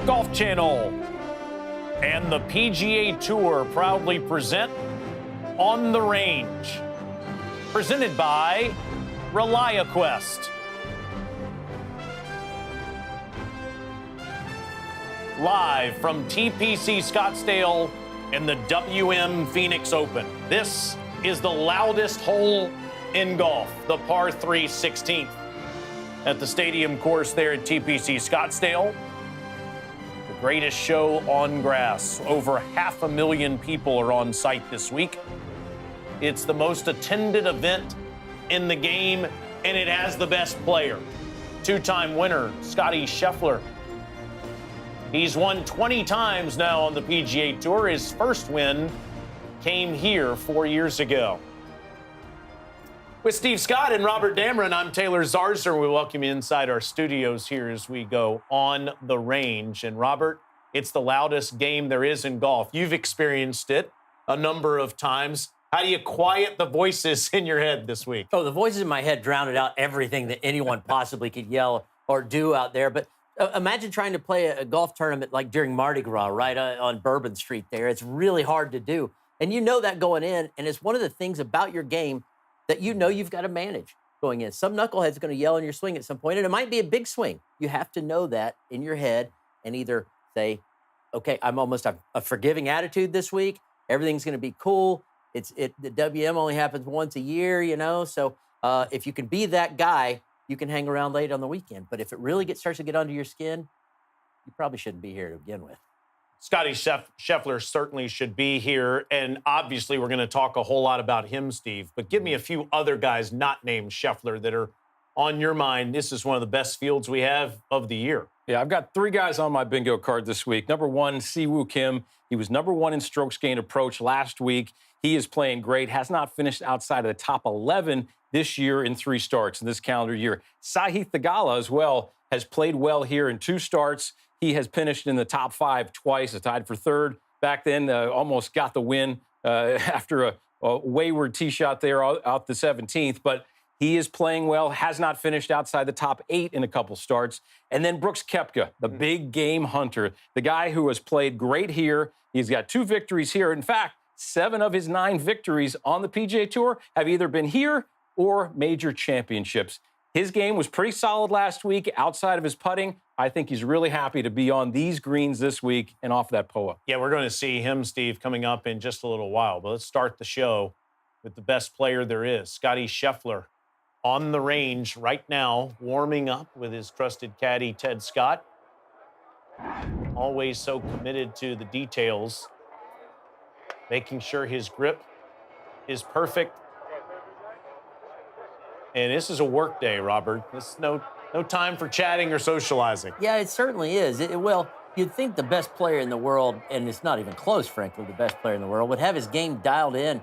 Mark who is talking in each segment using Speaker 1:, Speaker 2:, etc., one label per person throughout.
Speaker 1: Golf Channel and the PGA Tour proudly present On the Range, presented by ReliaQuest. Live from TPC Scottsdale and the WM Phoenix Open. This is the loudest hole in golf, the par 3 16th. At the stadium course there at TPC Scottsdale, the greatest show on grass. Over 500,000 people are on site this week. It's the most attended event in the game, and it has the best player. Two-time winner, Scottie Scheffler. He's won 20 times now on the PGA Tour. His first win came here 4 years ago. With Steve Scott and Robert Dameron, I'm Taylor Zarzer. We welcome you inside our studios here as we go on the range. And Robert, it's the loudest game there is in golf. You've experienced it a number of times. How do you quiet the voices in your head this week?
Speaker 2: Oh, the voices in my head drowned out everything that anyone possibly could yell or do out there. But imagine trying to play a golf tournament like during Mardi Gras, right on Bourbon Street there. It's really hard to do. And you know that going in, and it's one of the things about your game that you know you've got to manage going in. Some knucklehead's going to yell in your swing at some point, and it might be a big swing. You have to know that in your head and either say, okay, I'm almost a forgiving attitude this week. Everything's going to be cool. The WM only happens once a year, you know. So if you can be that guy, you can hang around late on the weekend. But if it really starts to get under your skin, you probably shouldn't be here to begin with.
Speaker 1: Scottie Scheffler certainly should be here, and obviously we're going to talk a whole lot about him, Steve. But give me a few other guys not named Scheffler that are on your mind. This is one of the best fields we have of the year.
Speaker 3: Yeah, I've got three guys on my bingo card this week. Number one, Siwoo Kim. He was number one in strokes gained approach last week. He is playing great, has not finished outside of the top 11 this year in 3 starts in this calendar year. Sahith Theegala as well has played well here in 2 starts. He has finished in the top 5 twice, tied for 3rd. Back then, almost got the win after a wayward tee shot there out the 17th. But he is playing well, has not finished outside the top 8 in a couple starts. And then Brooks Koepka, the big game hunter, the guy who has played great here. He's got 2 victories here. In fact, 7 of his 9 victories on the PGA Tour have either been here or major championships. His game was pretty solid last week outside of his putting. I think he's really happy to be on these greens this week and off that POA.
Speaker 1: Yeah, we're going to see him, Steve, coming up in just a little while. But let's start the show with the best player there is, Scottie Scheffler, on the range right now, warming up with his trusted caddy, Ted Scott. Always so committed to the details, making sure his grip is perfect. And this is a work day, Robert. This is no time for chatting or socializing.
Speaker 2: Yeah, it certainly is. Well, you'd think the best player in the world, and it's not even close, frankly, the best player in the world, would have his game dialed in.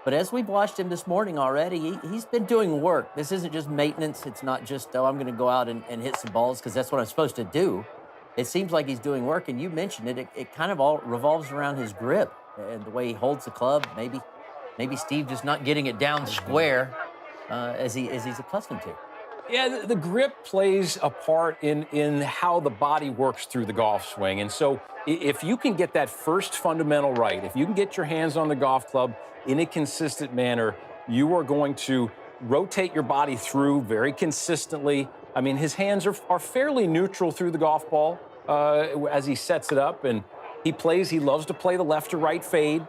Speaker 2: But as we've watched him this morning already, he's been doing work. This isn't just maintenance. It's not just, I'm going to go out and hit some balls because that's what I'm supposed to do. It seems like he's doing work, and you mentioned it. It kind of all revolves around his grip and the way he holds the club. Maybe Steve just not getting it down square as he's accustomed to.
Speaker 3: Yeah, the grip plays a part in how the body works through the golf swing. And so if you can get that first fundamental right, if you can get your hands on the golf club in a consistent manner, you are going to rotate your body through very consistently. I mean, his hands are fairly neutral through the golf ball as he sets it up. And he loves to play the left to right fade,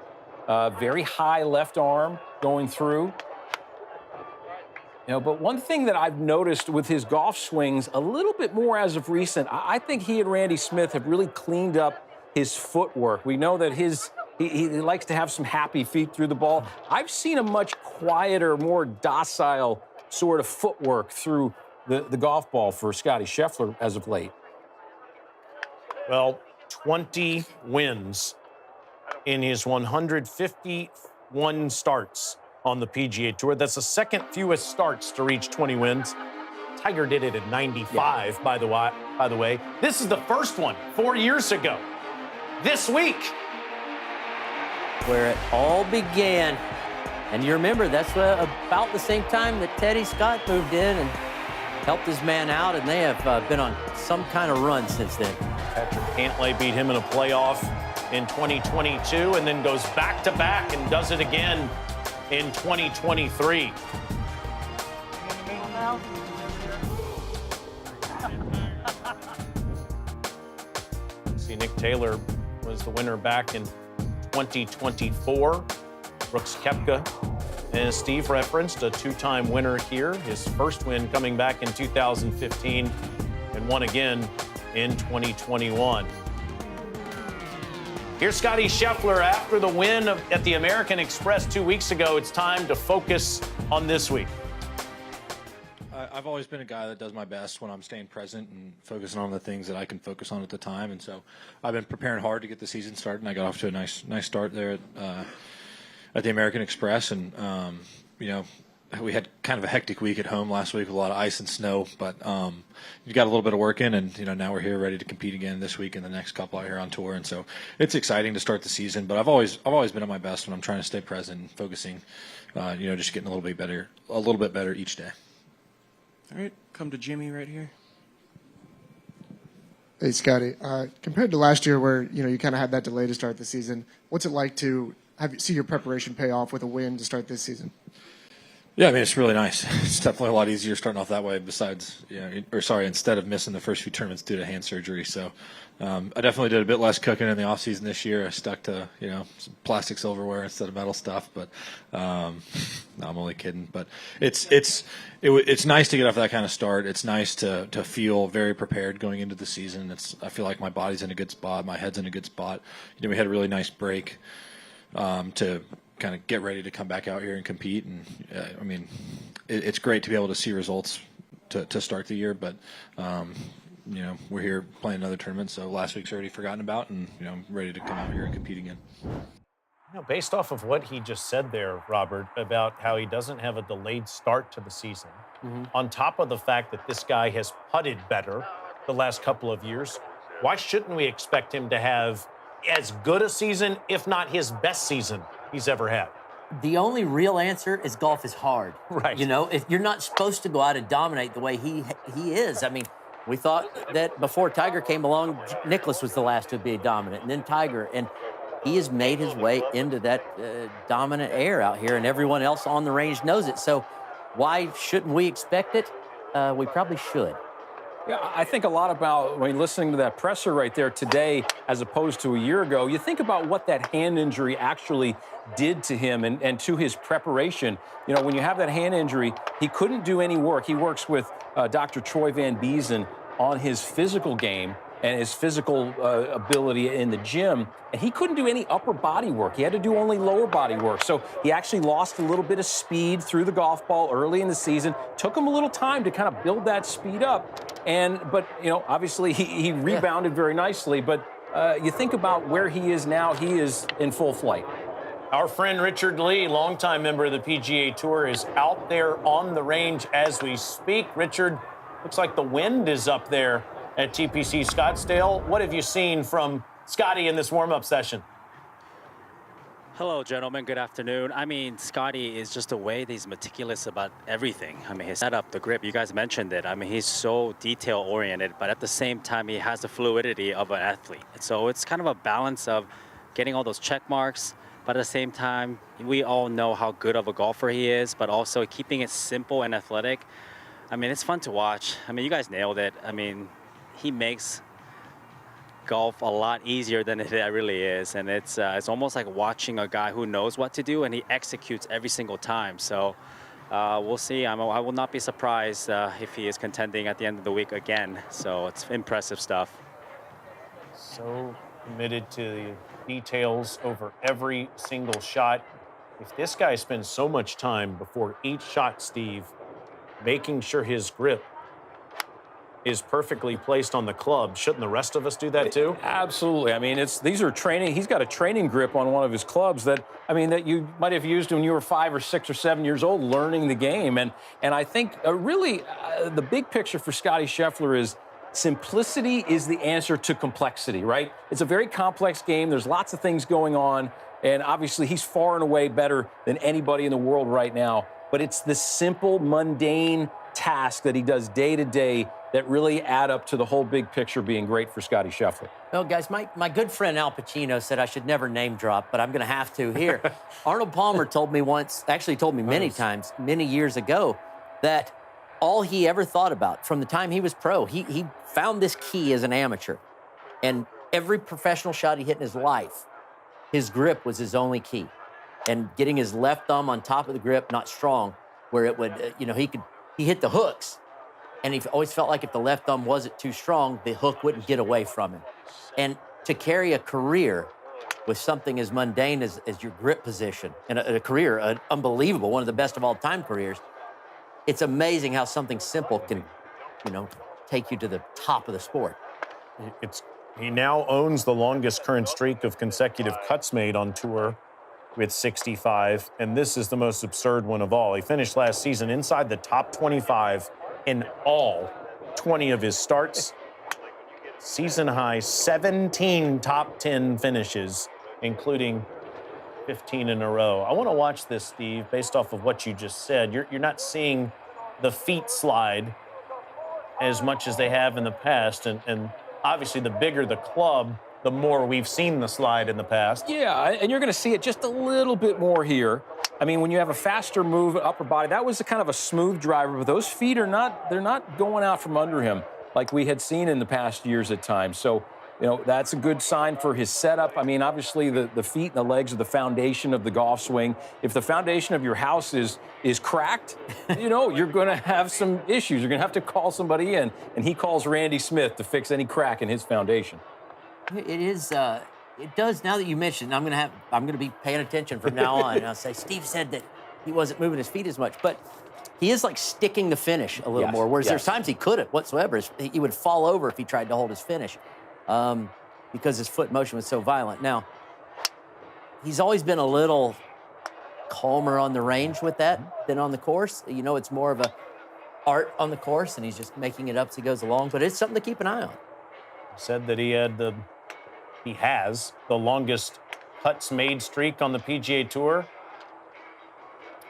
Speaker 3: very high left arm going through. You know, but one thing that I've noticed with his golf swings a little bit more as of recent, I think he and Randy Smith have really cleaned up his footwork. We know that he likes to have some happy feet through the ball. I've seen a much quieter, more docile sort of footwork through the golf ball for Scottie Scheffler as of late.
Speaker 1: Well, 20 wins in his 151 starts on the PGA Tour. That's the second fewest starts to reach 20 wins. Tiger did it at 95, by the way. This is the first one 4 years ago. This week,
Speaker 2: where it all began. And you remember, that's about the same time that Teddy Scott moved in and helped his man out, and they have been on some kind of run since then.
Speaker 1: Patrick Cantlay beat him in a playoff in 2022 and then goes back-to-back and does it again in 2023. See, Nick Taylor was the winner back in 2024. Brooks Koepka, as Steve referenced, a two-time winner here. His first win coming back in 2015 and won again in 2021. Here's Scottie Scheffler after the win at the American Express 2 weeks ago. It's time to focus on this week.
Speaker 4: I've always been a guy that does my best when I'm staying present and focusing on the things that I can focus on at the time. And so I've been preparing hard to get the season started, and I got off to a nice start there at the American Express. And, you know, we had kind of a hectic week at home last week with a lot of ice and snow, but you got a little bit of work in, and, you know, now we're here ready to compete again this week and the next couple out here on tour. And so it's exciting to start the season, but I've always been at my best when I'm trying to stay present and focusing, you know, just getting a little bit better each day.
Speaker 5: All right, come to Jimmy right here.
Speaker 6: Hey, Scottie. Compared to last year where, you know, you kind of had that delay to start the season, what's it like to see your preparation pay off with a win to start this season?
Speaker 4: Yeah, I mean, it's really nice. It's definitely a lot easier starting off that way instead of missing the first few tournaments due to hand surgery. So I definitely did a bit less cooking in the offseason this year. I stuck to, you know, some plastic silverware instead of metal stuff. But no, I'm only kidding. But it's nice to get off that kind of start. It's nice to feel very prepared going into the season. I feel like my body's in a good spot. My head's in a good spot. You know, we had a really nice break to kind of get ready to come back out here and compete. And I mean, it's great to be able to see results to start the year, but you know, we're here playing another tournament, so last week's already forgotten about, and, you know, I'm ready to come out here and compete again.
Speaker 1: You know, based off of what he just said there, Robert, about how he doesn't have a delayed start to the season, on top of the fact that this guy has putted better the last couple of years, why shouldn't we expect him to have as good a season, if not his best season he's ever had?
Speaker 2: The only real answer is golf is hard.
Speaker 1: Right.
Speaker 2: You know, if you're not supposed to go out and dominate the way he is. I mean, we thought that before Tiger came along, Nicklaus was the last to be dominant, and then Tiger. And he has made his way into that dominant air out here, and everyone else on the range knows it. So why shouldn't we expect it? We probably should.
Speaker 3: Yeah, I think a lot about, when listening to that presser right there today as opposed to a year ago, you think about what that hand injury actually did to him and to his preparation. You know, when you have that hand injury, he couldn't do any work. He works with Dr. Troy Van Biesen on his physical game and his physical ability in the gym, and he couldn't do any upper body work. He had to do only lower body work. So he actually lost a little bit of speed through the golf ball early in the season. Took him a little time to kind of build that speed up. But you know, obviously he rebounded very nicely. But you think about where he is now, he is in full flight.
Speaker 1: Our friend Richard Lee, longtime member of the PGA Tour, is out there on the range as we speak. Richard, looks like the wind is up there at TPC Scottsdale. What have you seen from Scottie in this warm-up session?
Speaker 7: Hello, gentlemen. Good afternoon. I mean, Scottie is just the way that he's meticulous about everything. I mean, his setup, the grip, you guys mentioned it. I mean, he's so detail-oriented, but at the same time, he has the fluidity of an athlete. So it's kind of a balance of getting all those check marks, but at the same time, we all know how good of a golfer he is, but also keeping it simple and athletic. I mean, it's fun to watch. I mean, you guys nailed it. I mean, he makes golf a lot easier than it really is, and it's almost like watching a guy who knows what to do and he executes every single time. So we'll see. I will not be surprised if he is contending at the end of the week again. So it's impressive stuff.
Speaker 1: So committed to the details over every single shot. If this guy spends so much time before each shot, Steve, making sure his grip is perfectly placed on the club, shouldn't the rest of us do that too?
Speaker 3: Absolutely. I mean, these are training. He's got a training grip on one of his clubs that you might have used when you were 5 or 6 or 7 years old, learning the game. And I think really the big picture for Scottie Scheffler is simplicity is the answer to complexity, right? It's a very complex game. There's lots of things going on. And obviously, he's far and away better than anybody in the world right now. But it's the simple, mundane task that he does day to day that really add up to the whole big picture being great for Scottie Scheffler.
Speaker 2: Well, guys, my good friend Al Pacino said I should never name drop, but I'm going to have to here. Arnold Palmer told me once, actually told me many times, many years ago, that all he ever thought about from the time he was pro, he found this key as an amateur. And every professional shot he hit in his life, his grip was his only key. And getting his left thumb on top of the grip, not strong, where it would, he hit the hooks. And he always felt like if the left thumb wasn't too strong, the hook wouldn't get away from him. And to carry a career with something as mundane as your grip position, and a career, an unbelievable, one of the best of all time careers, it's amazing how something simple can, take you to the top of the sport.
Speaker 1: He now owns the longest current streak of consecutive cuts made on tour with 65, and this is the most absurd one of all. He finished last season inside the top 25 in all 20 of his starts. Season high 17 top 10 finishes, including 15 in a row. I want to watch this, Steve, based off of what you just said. You're not seeing the feet slide as much as they have in the past, and obviously the bigger the club, the more we've seen the slide in the past.
Speaker 3: Yeah, and you're going to see it just a little bit more here. I mean, when you have a faster move, upper body, that was a kind of a smooth driver, but those feet they're not going out from under him like we had seen in the past years at times. So, that's a good sign for his setup. I mean, obviously the feet and the legs are the foundation of the golf swing. If the foundation of your house is cracked, you're going to have some issues. You're going to have to call somebody in, and he calls Randy Smith to fix any crack in his foundation.
Speaker 2: It is. It does. Now that you mentioned, I'm going to be paying attention from now on. And I'll say Steve said that he wasn't moving his feet as much, but he is like sticking the finish a little more. Whereas there's times he couldn't whatsoever. He would fall over if he tried to hold his finish, because his foot motion was so violent. Now, he's always been a little calmer on the range with that than on the course. It's more of a art on the course, and he's just making it up as he goes along. But it's something to keep an eye on.
Speaker 1: Said that he has the longest putts made streak on the PGA Tour.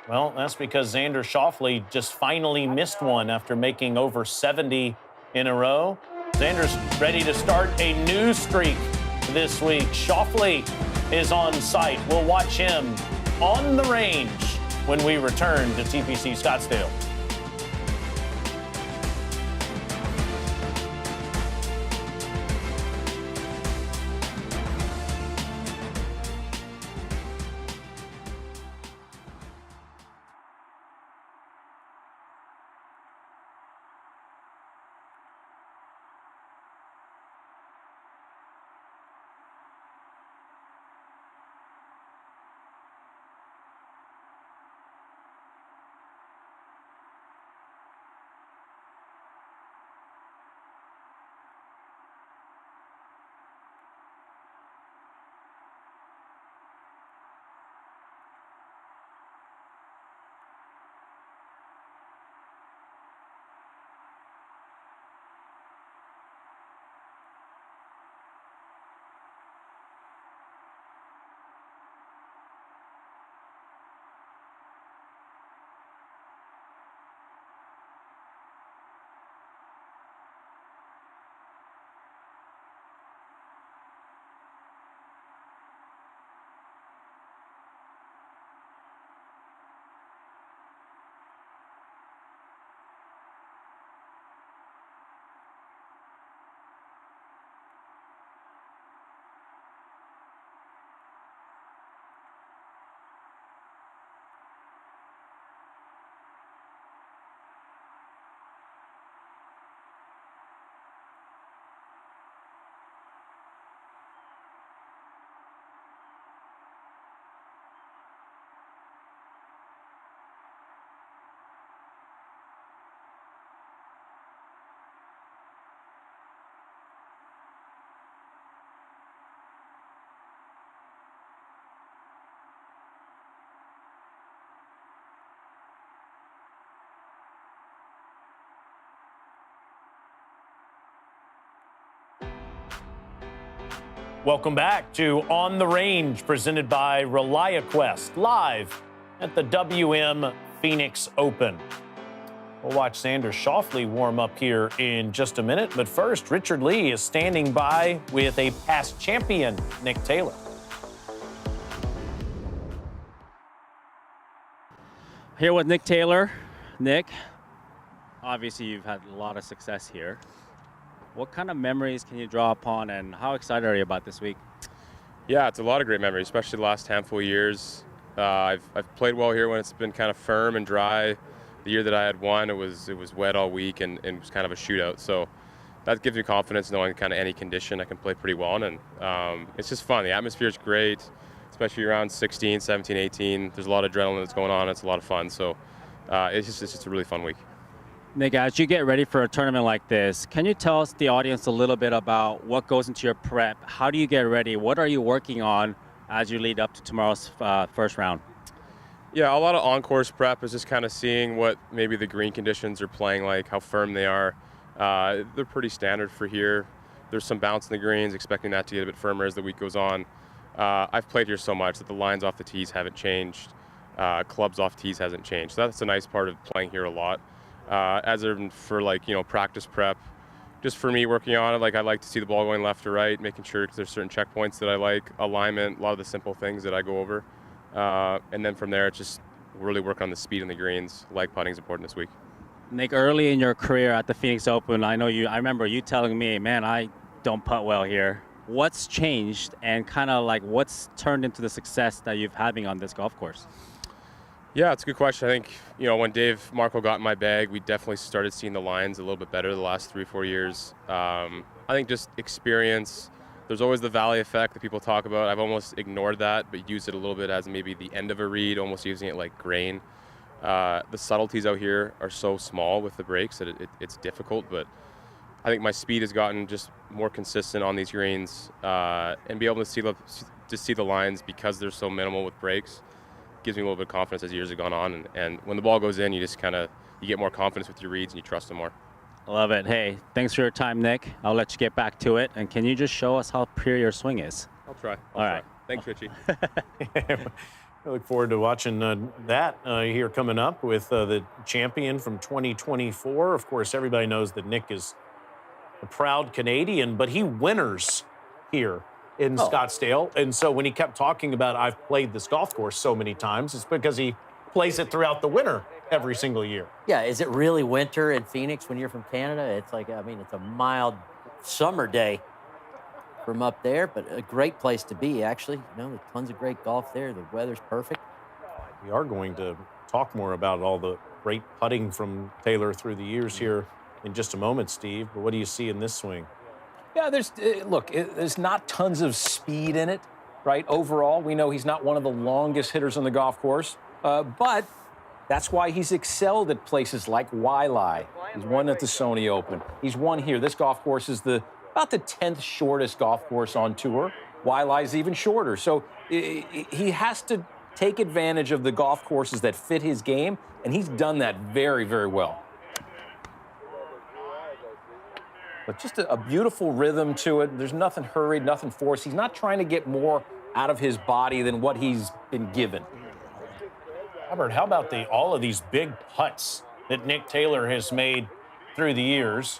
Speaker 1: Well, that's because Xander Schauffele just finally missed one after making over 70 in a row. Xander's ready to start a new streak this week. Schauffele is on site. We'll watch him on the range when we return to TPC Scottsdale. Welcome back to On the Range, presented by ReliaQuest, live at the WM Phoenix Open. We'll watch Xander Schauffele warm up here in just a minute, but first, Richard Lee is standing by with a past champion, Nick Taylor.
Speaker 7: Here with Nick Taylor. Nick, obviously you've had a lot of success here. What kind of memories can you draw upon, and how excited are you about this week?
Speaker 8: Yeah, it's a lot of great memories, especially the last handful of years. I've played well here when it's been kind of firm and dry. The year that I had won, it was wet all week and it was kind of a shootout. So that gives me confidence knowing kind of any condition I can play pretty well in. And it's just fun. The atmosphere is great, especially around 16, 17, 18. There's a lot of adrenaline that's going on. It's a lot of fun. So it's just a really fun week.
Speaker 7: Nick, as you get ready for a tournament like this, can you tell us, the audience, a little bit about what goes into your prep? How do you get ready? What are you working on as you lead up to tomorrow's first round?
Speaker 8: Yeah, a lot of on-course prep is just kind of seeing what maybe the green conditions are playing like, how firm they are. They're pretty standard for here. There's some bounce in the greens, expecting that to get a bit firmer as the week goes on. I've played here so much that the lines off the tees haven't changed. Clubs off tees hasn't changed. So that's a nice part of playing here a lot. As for practice prep, just for me working on it, I like to see the ball going left to right, making sure there's certain checkpoints that I like, alignment, a lot of the simple things that I go over. And then from there, it's just really work on the speed and the greens. Putting is important this week.
Speaker 7: Nick, early in your career at the Phoenix Open, I remember you telling me, man, I don't putt well here. What's changed, and kind of what's turned into the success that you've having on this golf course?
Speaker 8: Yeah, it's a good question. I think, when Dave Marco got in my bag, we definitely started seeing the lines a little bit better the last 3-4 years. I think just experience. There's always the valley effect that people talk about. I've almost ignored that, but used it a little bit as maybe the end of a read, almost using it like grain. The subtleties out here are so small with the breaks that it's difficult, but I think my speed has gotten just more consistent on these greens, and be able to see the lines because they're so minimal with breaks gives me a little bit of confidence as years have gone on. And when the ball goes in, you just you get more confidence with your reads and you trust them more.
Speaker 7: I love it. Hey, thanks for your time, Nick. I'll let you get back to it. And can you just show us how pure your swing is?
Speaker 8: I'll try.
Speaker 7: All right.
Speaker 8: Thanks, Richie.
Speaker 1: I look forward to watching that here coming up with the champion from 2024. Of course, everybody knows that Nick is a proud Canadian, but he winters here in Scottsdale. And so when he kept talking about, I've played this golf course so many times, it's because he plays it throughout the winter every single year.
Speaker 2: Yeah, is it really winter in Phoenix when you're from Canada? It's it's a mild summer day from up there, but a great place to be, actually. There's tons of great golf there. The weather's perfect.
Speaker 1: We are going to talk more about all the great putting from Taylor through the years here in just a moment, Steve. But what do you see in this swing?
Speaker 3: Yeah, there's not tons of speed in it, right? Overall, we know he's not one of the longest hitters on the golf course, but that's why he's excelled at places like Waialae. He's won at the Sony Open. He's won here. This golf course is about the 10th shortest golf course on tour. Waialae is even shorter. So he has to take advantage of the golf courses that fit his game, and he's done that very, very well. But just a beautiful rhythm to it. There's nothing hurried, nothing forced. He's not trying to get more out of his body than what he's been given.
Speaker 1: Robert, how about all of these big putts that Nick Taylor has made through the years?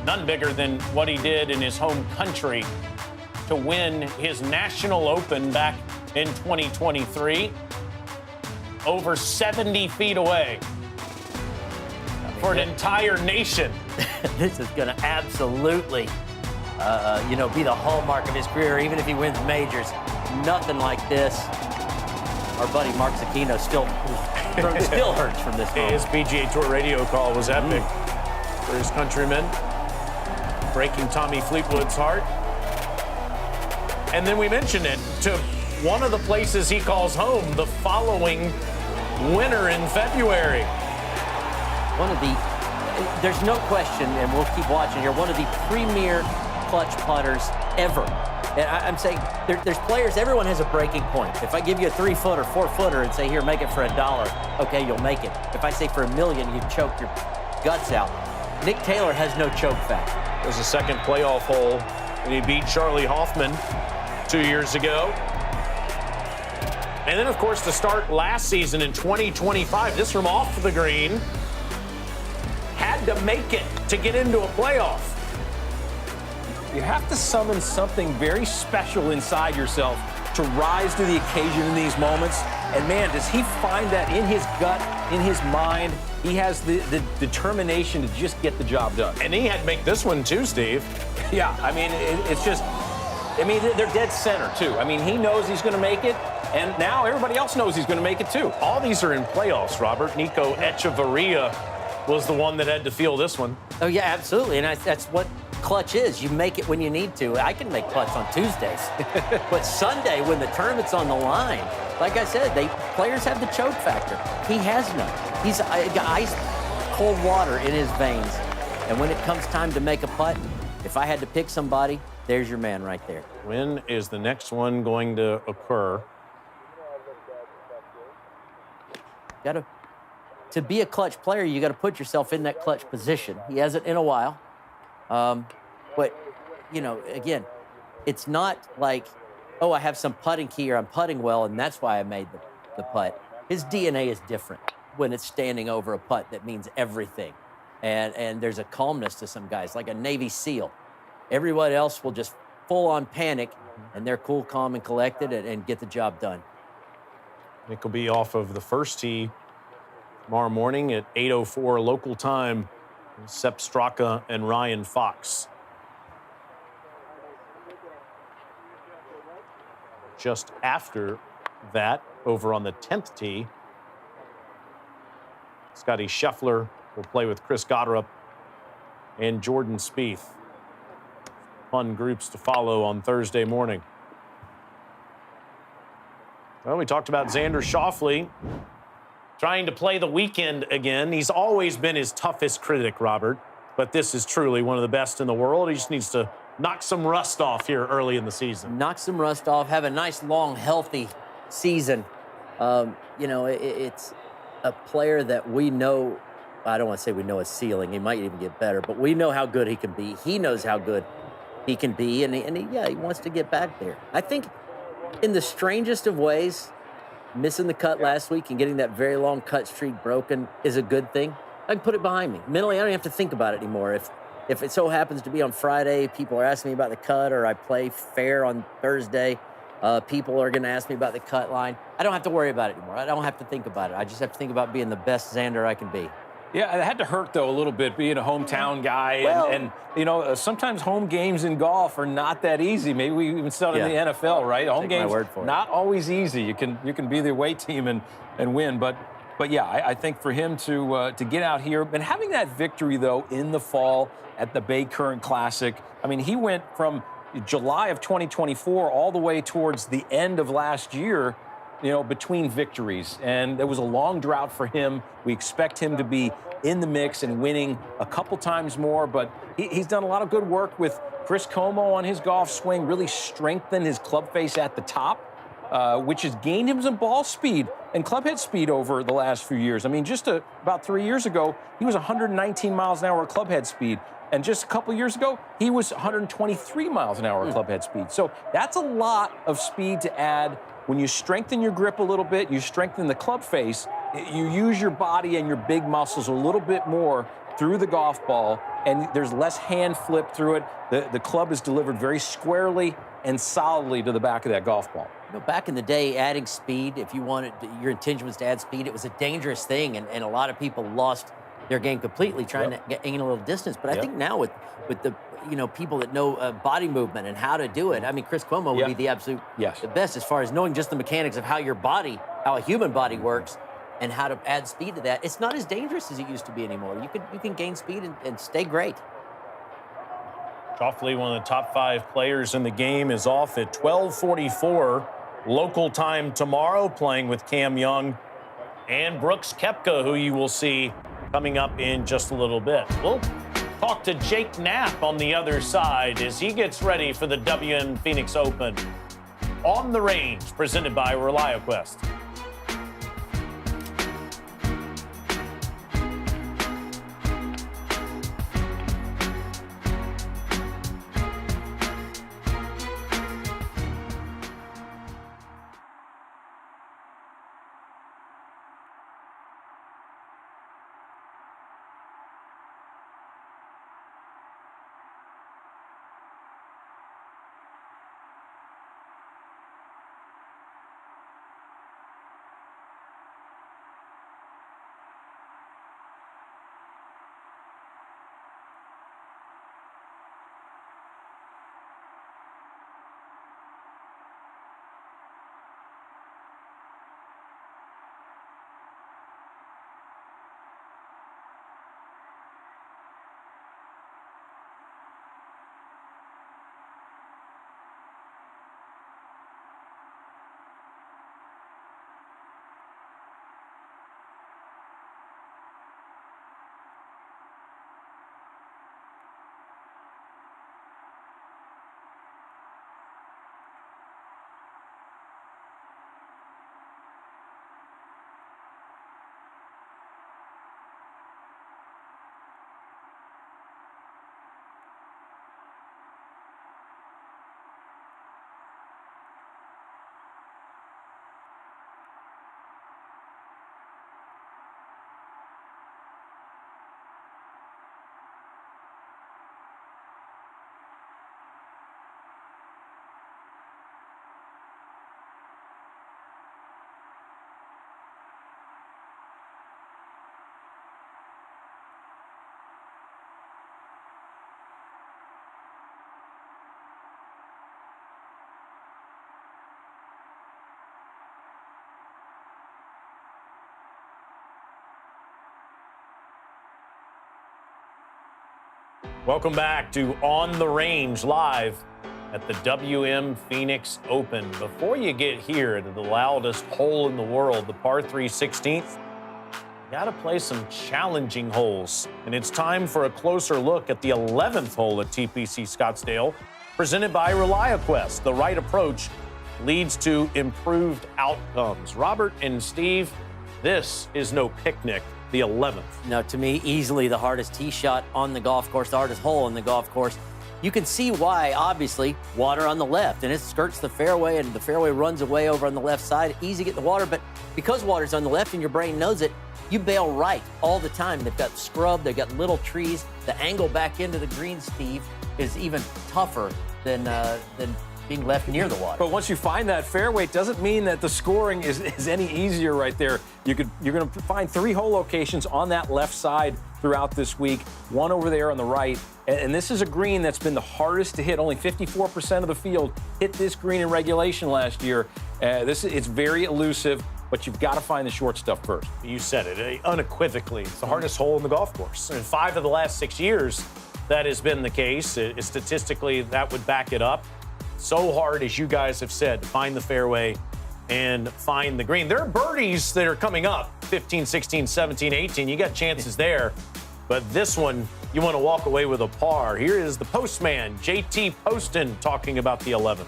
Speaker 1: None bigger than what he did in his home country to win his National Open back in 2023. Over 70 feet away for an entire nation.
Speaker 2: This is going to absolutely, be the hallmark of his career, even if he wins majors. Nothing like this. Our buddy Mark Zecchino still hurts from this moment.
Speaker 1: His PGA Tour radio call was epic for his countrymen, breaking Tommy Fleetwood's heart. And then we mentioned it to one of the places he calls home the following winter in February.
Speaker 2: There's no question, and we'll keep watching here, one of the premier clutch putters ever. And I'm saying there's players, everyone has a breaking point. If I give you a 3-footer, 4-footer and say, here, make it for $1, okay, you'll make it. If I say for $1 million, you choke your guts out. Nick Taylor has no choke factor.
Speaker 1: It was the second playoff hole And he beat Charlie Hoffman 2 years ago. And then, of course, to start last season in 2025, this from off the green, had to make it to get into a playoff.
Speaker 3: You have to summon something very special inside yourself to rise to the occasion in these moments. And man, does he find that in his gut, in his mind. He has the determination to just get the job done.
Speaker 1: And he had to make this one too, Steve.
Speaker 3: Yeah, I mean, it's just, I mean, they're dead center too. I mean, he knows he's going to make it, and now everybody else knows he's going to make it too.
Speaker 1: All these are in playoffs, Robert. Nico Echeverria was the one that had to feel this one.
Speaker 2: Oh, yeah, absolutely. And that's what clutch is. You make it when you need to. I can make putts on Tuesdays. But Sunday, when the tournament's on the line, like I said, players have the choke factor. He has none. He's got ice cold water in his veins. And when it comes time to make a putt, if I had to pick somebody, there's your man right there.
Speaker 1: When is the next one going to occur?
Speaker 2: To be a clutch player, you got to put yourself in that clutch position. He hasn't in a while. But, you know, again, it's not like, oh, I have some putting key or I'm putting well, and that's why I made the putt. His DNA is different when it's standing over a putt that means everything. And there's a calmness to some guys, like a Navy SEAL. Everyone else will just full-on panic, and they're cool, calm, and collected and get the job done.
Speaker 1: Nick will be off of the first tee tomorrow morning at 8:04 local time. Sepp Straka and Ryan Fox. Just after that, over on the 10th tee, Scottie Scheffler will play with Chris Goddard and Jordan Spieth. Fun groups to follow on Thursday morning. Well, we talked about Xander Schauffele trying to play the weekend again. He's always been his toughest critic, Robert, but this is truly one of the best in the world. He just needs to knock some rust off here early in the season.
Speaker 2: Knock some rust off, have a nice, long, healthy season. You know, it's a player that we know, I don't want to say we know his ceiling. He might even get better, but we know how good he can be. He knows how good he can be, and he wants to get back there. I think in the strangest of ways, missing the cut last week and getting that very long cut streak broken is a good thing. I can put it behind me. Mentally, I don't have to think about it anymore. If it so happens to be on Friday, people are asking me about the cut, or I play fair on Thursday, people are going to ask me about the cut line. I don't have to worry about it anymore. I don't have to think about it. I just have to think about being the best Xander I can be.
Speaker 3: Yeah, it had to hurt, though, a little bit, being a hometown guy.
Speaker 2: Well,
Speaker 3: and you know, sometimes home games in golf are not that easy. Maybe we even saw it in the NFL, right? Home games, not always easy. You can be the away team and win. But yeah, I think for him to get out here, and having that victory, though, in the fall at the Bay Current Classic, I mean, he went from July of 2024 all the way towards the end of last year, you know, between victories. And there was a long drought for him. We expect him to be in the mix and winning a couple times more, but he's done a lot of good work with Chris Como on his golf swing, really strengthened his club face at the top, which has gained him some ball speed and club head speed over the last few years. I mean, just about 3 years ago, he was 119 miles an hour club head speed. And just a couple years ago, he was 123 miles an hour club head speed. So that's a lot of speed to add. When you strengthen your grip a little bit, you strengthen the club face, you use your body and your big muscles a little bit more through the golf ball, and there's less hand flip through it. The club is delivered very squarely and solidly to the back of that golf ball.
Speaker 2: You know, back in the day, adding speed, if you wanted, your intention was to add speed, it was a dangerous thing, and a lot of people lost their game completely trying to gain a little distance. But I think now with the people that know body movement and how to do it, I mean, Chris Cuomo would be the absolute the best as far as knowing just the mechanics of how your body, how a human body works, and how to add speed to that. It's not as dangerous as it used to be anymore. You can gain speed and stay great.
Speaker 1: Schauffele, one of the top 5 players in the game, is off at 12:44 local time tomorrow, playing with Cam Young and Brooks Koepka, who you will see coming up in just a little bit. We'll talk to Jake Knapp on the other side as he gets ready for the WM Phoenix Open on the range, presented by ReliaQuest. Welcome back to On the Range live at the WM Phoenix Open. Before you get here to the loudest hole in the world, the par 3 16th, you got to play some challenging holes. And it's time for a closer look at the 11th hole at TPC Scottsdale, presented by ReliaQuest. The right approach leads to improved outcomes. Robert and Steve, this is no picnic, the 11th.
Speaker 2: No, to me, easily the hardest tee shot on the golf course, the hardest hole on the golf course. You can see why, obviously, water on the left, and it skirts the fairway, and the fairway runs away over on the left side. Easy to get the water, but because water's on the left and your brain knows it, you bail right all the time. They've got scrub, they've got little trees. The angle back into the green, Steve, is even tougher than being left near the water.
Speaker 3: But once you find that fairway, it doesn't mean that the scoring is any easier right there. You're going to find 3 hole locations on that left side throughout this week, 1 over there on the right. And this is a green that's been the hardest to hit. Only 54% of the field hit this green in regulation last year. It's very elusive, but you've got to find the short stuff first.
Speaker 1: You said it unequivocally. It's the hardest hole in the golf course. In 5 of the last 6 years, that has been the case. Statistically, that would back it up. So hard, as you guys have said, to find the fairway and find the green. There are birdies that are coming up, 15, 16, 17, 18. You got chances there. But this one, you want to walk away with a par. Here is the postman, JT Poston, talking about the 11th.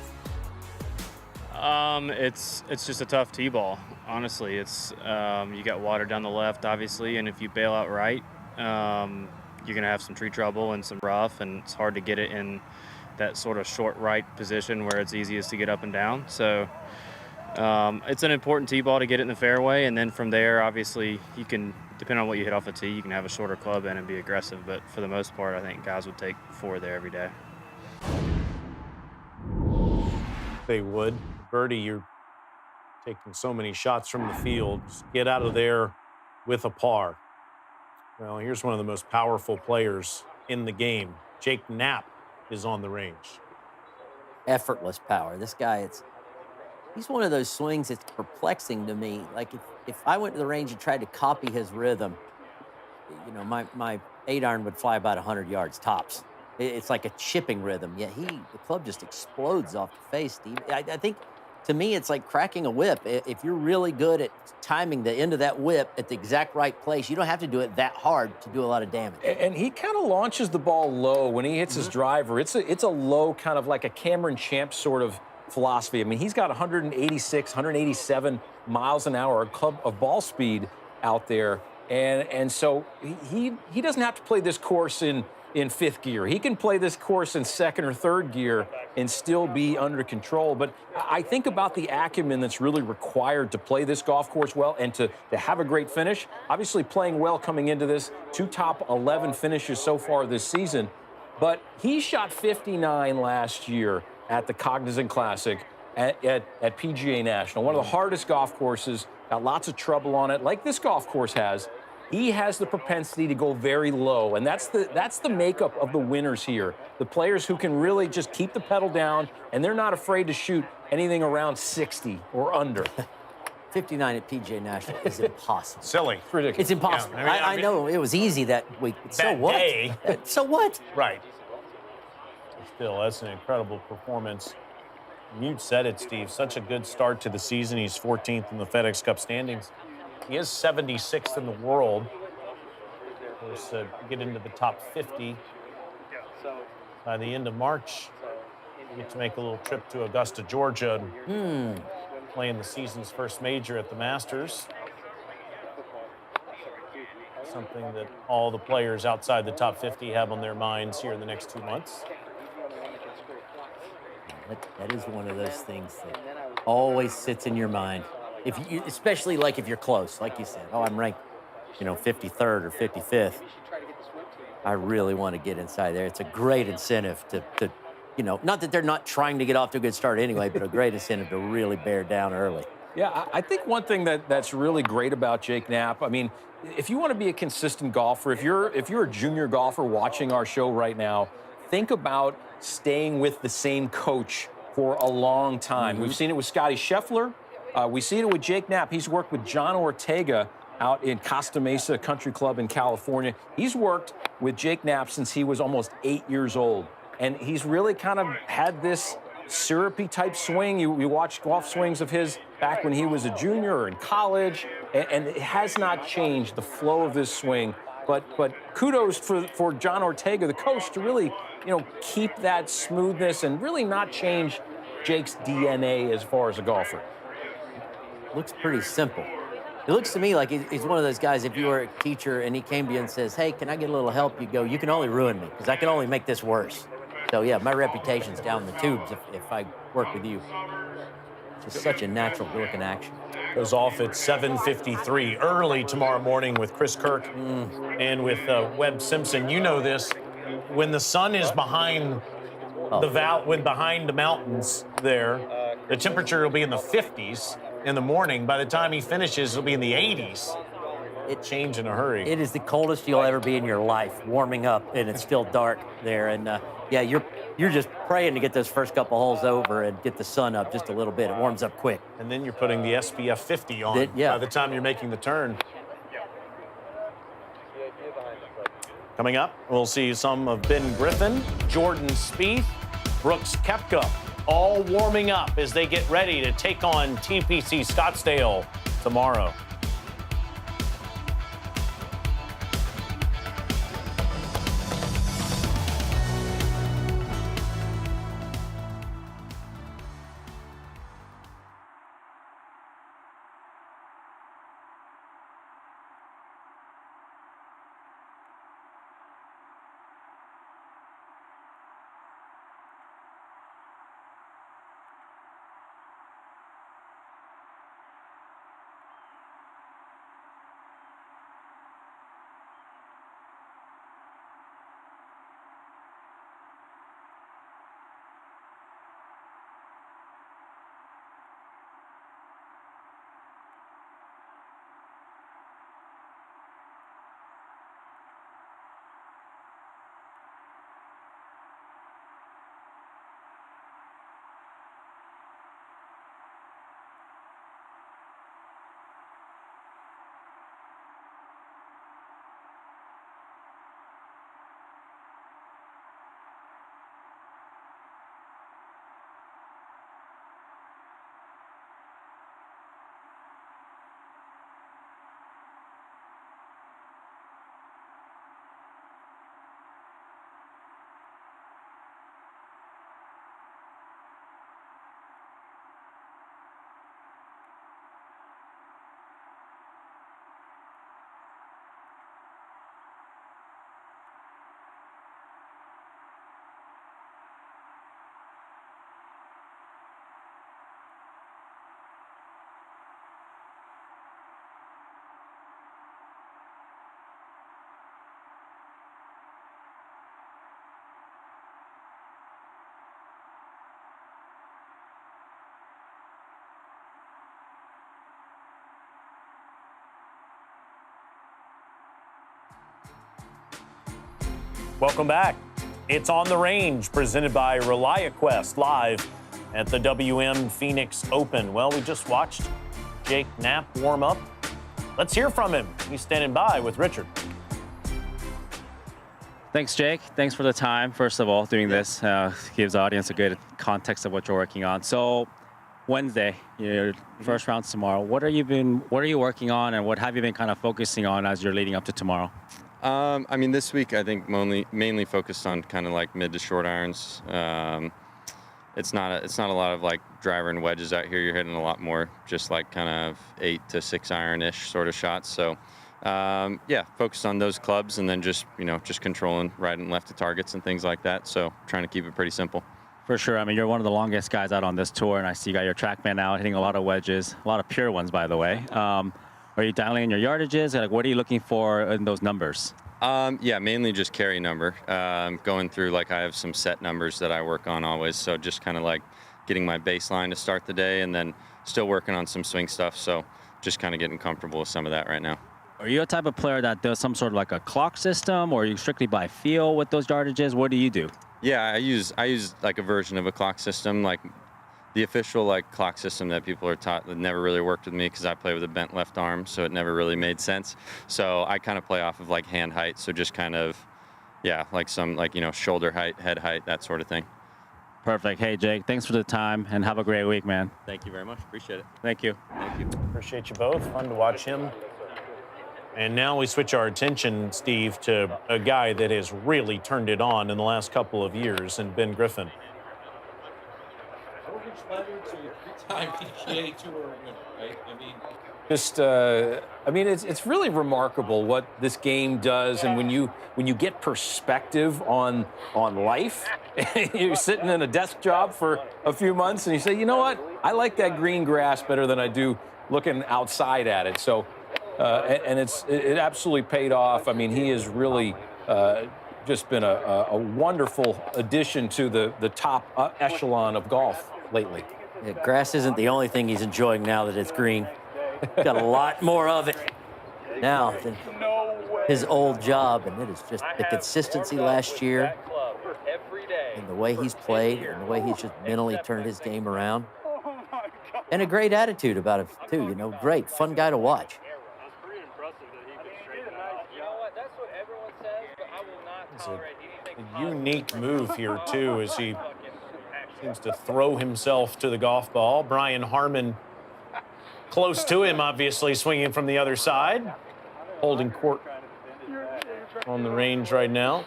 Speaker 9: It's just a tough tee ball. Honestly, it's you got water down the left, obviously, and if you bail out right, you're gonna have some tree trouble and some rough, and it's hard to get it in that sort of short right position where it's easiest to get up and down. So it's an important tee ball to get it in the fairway, and then from there, obviously, you can, depending on what you hit off the tee, you can have a shorter club in and be aggressive. But for the most part, I think guys would take 4 there every day.
Speaker 1: They would. Birdie, you're taking so many shots from the field. Just get out of there with a par. Well, here's one of the most powerful players in the game. Jake Knapp is on the range.
Speaker 2: Effortless power. This guy, he's one of those swings that's perplexing to me. Like if I went to the range and tried to copy his rhythm, you know, my 8-iron would fly about 100 yards tops. It's like a chipping rhythm. Yet the club just explodes off the face, Steve. I think, to me, it's like cracking a whip. If you're really good at timing the end of that whip at the exact right place, you don't have to do it that hard to do a lot of damage.
Speaker 3: And he kind of launches the ball low when he hits his driver. It's a low, kind of like a Cameron Champ sort of philosophy. I mean, he's got 186, 187 miles an hour of ball speed out there. And so he doesn't have to play this course in 5th gear. He can play this course in 2nd or 3rd gear and still be under control. But I think about the acumen that's really required to play this golf course well and to have a great finish. Obviously playing well coming into this, 2 top 11 finishes so far this season. But he shot 59 last year at the Cognizant Classic at PGA National. One of the hardest golf courses, got lots of trouble on it, like this golf course has. He has the propensity to go very low, and that's the makeup of the winners here. The players who can really just keep the pedal down, and they're not afraid to shoot anything around 60 or under.
Speaker 2: 59 at PGA National is impossible.
Speaker 1: Silly.
Speaker 3: It's ridiculous.
Speaker 2: It's impossible.
Speaker 1: Yeah,
Speaker 2: I know it was easy that week. So
Speaker 1: That
Speaker 2: what?
Speaker 1: day.
Speaker 2: So what?
Speaker 1: Right. Still, that's an incredible performance. You said it, Steve. Such a good start to the season. He's 14th in the FedEx Cup standings. He is 76th in the world. Of course, get into the top 50 by the end of March. You get to make a little trip to Augusta, Georgia, and playing the season's first major at the Masters. Something that all the players outside the top 50 have on their minds here in the next 2 months.
Speaker 2: That is one of those things that always sits in your mind. Especially like if you're close, like you said, I'm ranked, 53rd or 55th. I really want to get inside there. It's a great incentive to not that they're not trying to get off to a good start anyway, but a great incentive to really bear down early.
Speaker 3: Yeah, I think one thing that's really great about Jake Knapp, I mean, if you want to be a consistent golfer, if you're a junior golfer watching our show right now, think about staying with the same coach for a long time. We've seen it with Scottie Scheffler. We see it with Jake Knapp. He's worked with John Ortega out in Costa Mesa Country Club in California. He's worked with Jake Knapp since he was almost 8 years old. And he's really kind of had this syrupy type swing. You watch golf swings of his back when he was a junior or in college, and it has not changed the flow of this swing. But kudos for John Ortega, the coach, to really, keep that smoothness and really not change Jake's DNA as far as a golfer.
Speaker 2: Looks pretty simple. It looks to me like he's one of those guys, if you were a teacher and he came to you and says, hey, can I get a little help? You go, you can only ruin me because I can only make this worse. So, yeah, my reputation's down the tubes if I work with you. Just such a natural looking action.
Speaker 1: Goes off at 7:53 early tomorrow morning with Chris Kirk and with Webb Simpson. You know this. When the sun is behind behind the mountains there, the temperature will be in the 50s in the morning. By the time he finishes, it'll be in the 80s. It changed in a hurry.
Speaker 2: It is the coldest you'll ever be in your life, warming up, and it's still dark there. And, yeah, you're just praying to get those first couple holes over and get the sun up just a little bit. It warms up quick.
Speaker 1: And then you're putting the SPF 50 on by the time you're making the turn. Coming up, we'll see some of Ben Griffin, Jordan Spieth, Brooks Koepka, all warming up as they get ready to take on TPC Scottsdale tomorrow. Welcome back. It's On the Range, presented by ReliaQuest, live at the WM Phoenix Open. Well, we just watched Jake Knapp warm up. Let's hear from him. He's standing by with Richard.
Speaker 7: Thanks, Jake. Thanks for the time, first of all, doing this. Gives the audience a good context of what you're working on. So, Wednesday, your first round's tomorrow. What are you working on, and what have you been kind of focusing on as you're leading up to tomorrow?
Speaker 10: I mean, this week I think mainly focused on kind of like mid to short irons. It's not a lot of like driver and wedges out here. You're hitting a lot more just like kind of 8 to 6 iron-ish sort of shots. So, yeah, focused on those clubs, and then just controlling right and left to targets and things like that. So trying to keep it pretty simple.
Speaker 7: For sure. I mean, you're one of the longest guys out on this tour, and I see you got your TrackMan out hitting a lot of wedges, a lot of pure ones, by the way. Are you dialing in your yardages? Like, what are you looking for in those numbers?
Speaker 10: Yeah, mainly just carry number. Going through, like, I have some set numbers that I work on always. So just kind of like getting my baseline to start the day, and then still working on some swing stuff. So just kind of getting comfortable with some of that right now.
Speaker 7: Are you a type of player that does some sort of like a clock system, or are you strictly by feel with those yardages? What do you do?
Speaker 10: Yeah, I use like a version of a clock system. Like the official like clock system that people are taught that never really worked with me because I play with a bent left arm, so it never really made sense. So I kind of play off of like hand height, so just kind of, yeah, like some like, you know, shoulder height, head height, that sort of thing.
Speaker 7: Perfect. Hey, Jake, thanks for the time, and have a great week, man.
Speaker 10: Thank you very much. Appreciate it.
Speaker 7: Thank you.
Speaker 10: Thank you.
Speaker 1: Appreciate you both. Fun to watch him. And now we switch our attention, Steve, to a guy that has really turned it on in the last couple of years, and Ben Griffin.
Speaker 3: Three-time PGA Tour winner, right? I mean, it's really remarkable what this game does, and when you get perspective on life, you're sitting in a desk job for a few months, and you say, you know what, I like that green grass better than I do looking outside at it. So, and it absolutely paid off. I mean, he has really just been a wonderful addition to the top echelon of golf lately.
Speaker 2: Yeah, grass isn't the only thing he's enjoying now that it's green. Got a lot more of it now than his old job, and it is just the consistency last year and the way he's played and the way he's just mentally turned his game around. And a great attitude about him, too. You know, great, fun guy to watch.
Speaker 1: It's a unique move here, too, as he seems to throw himself to the golf ball. Brian Harman close to him, obviously, swinging from the other side. Holding court on the range right now.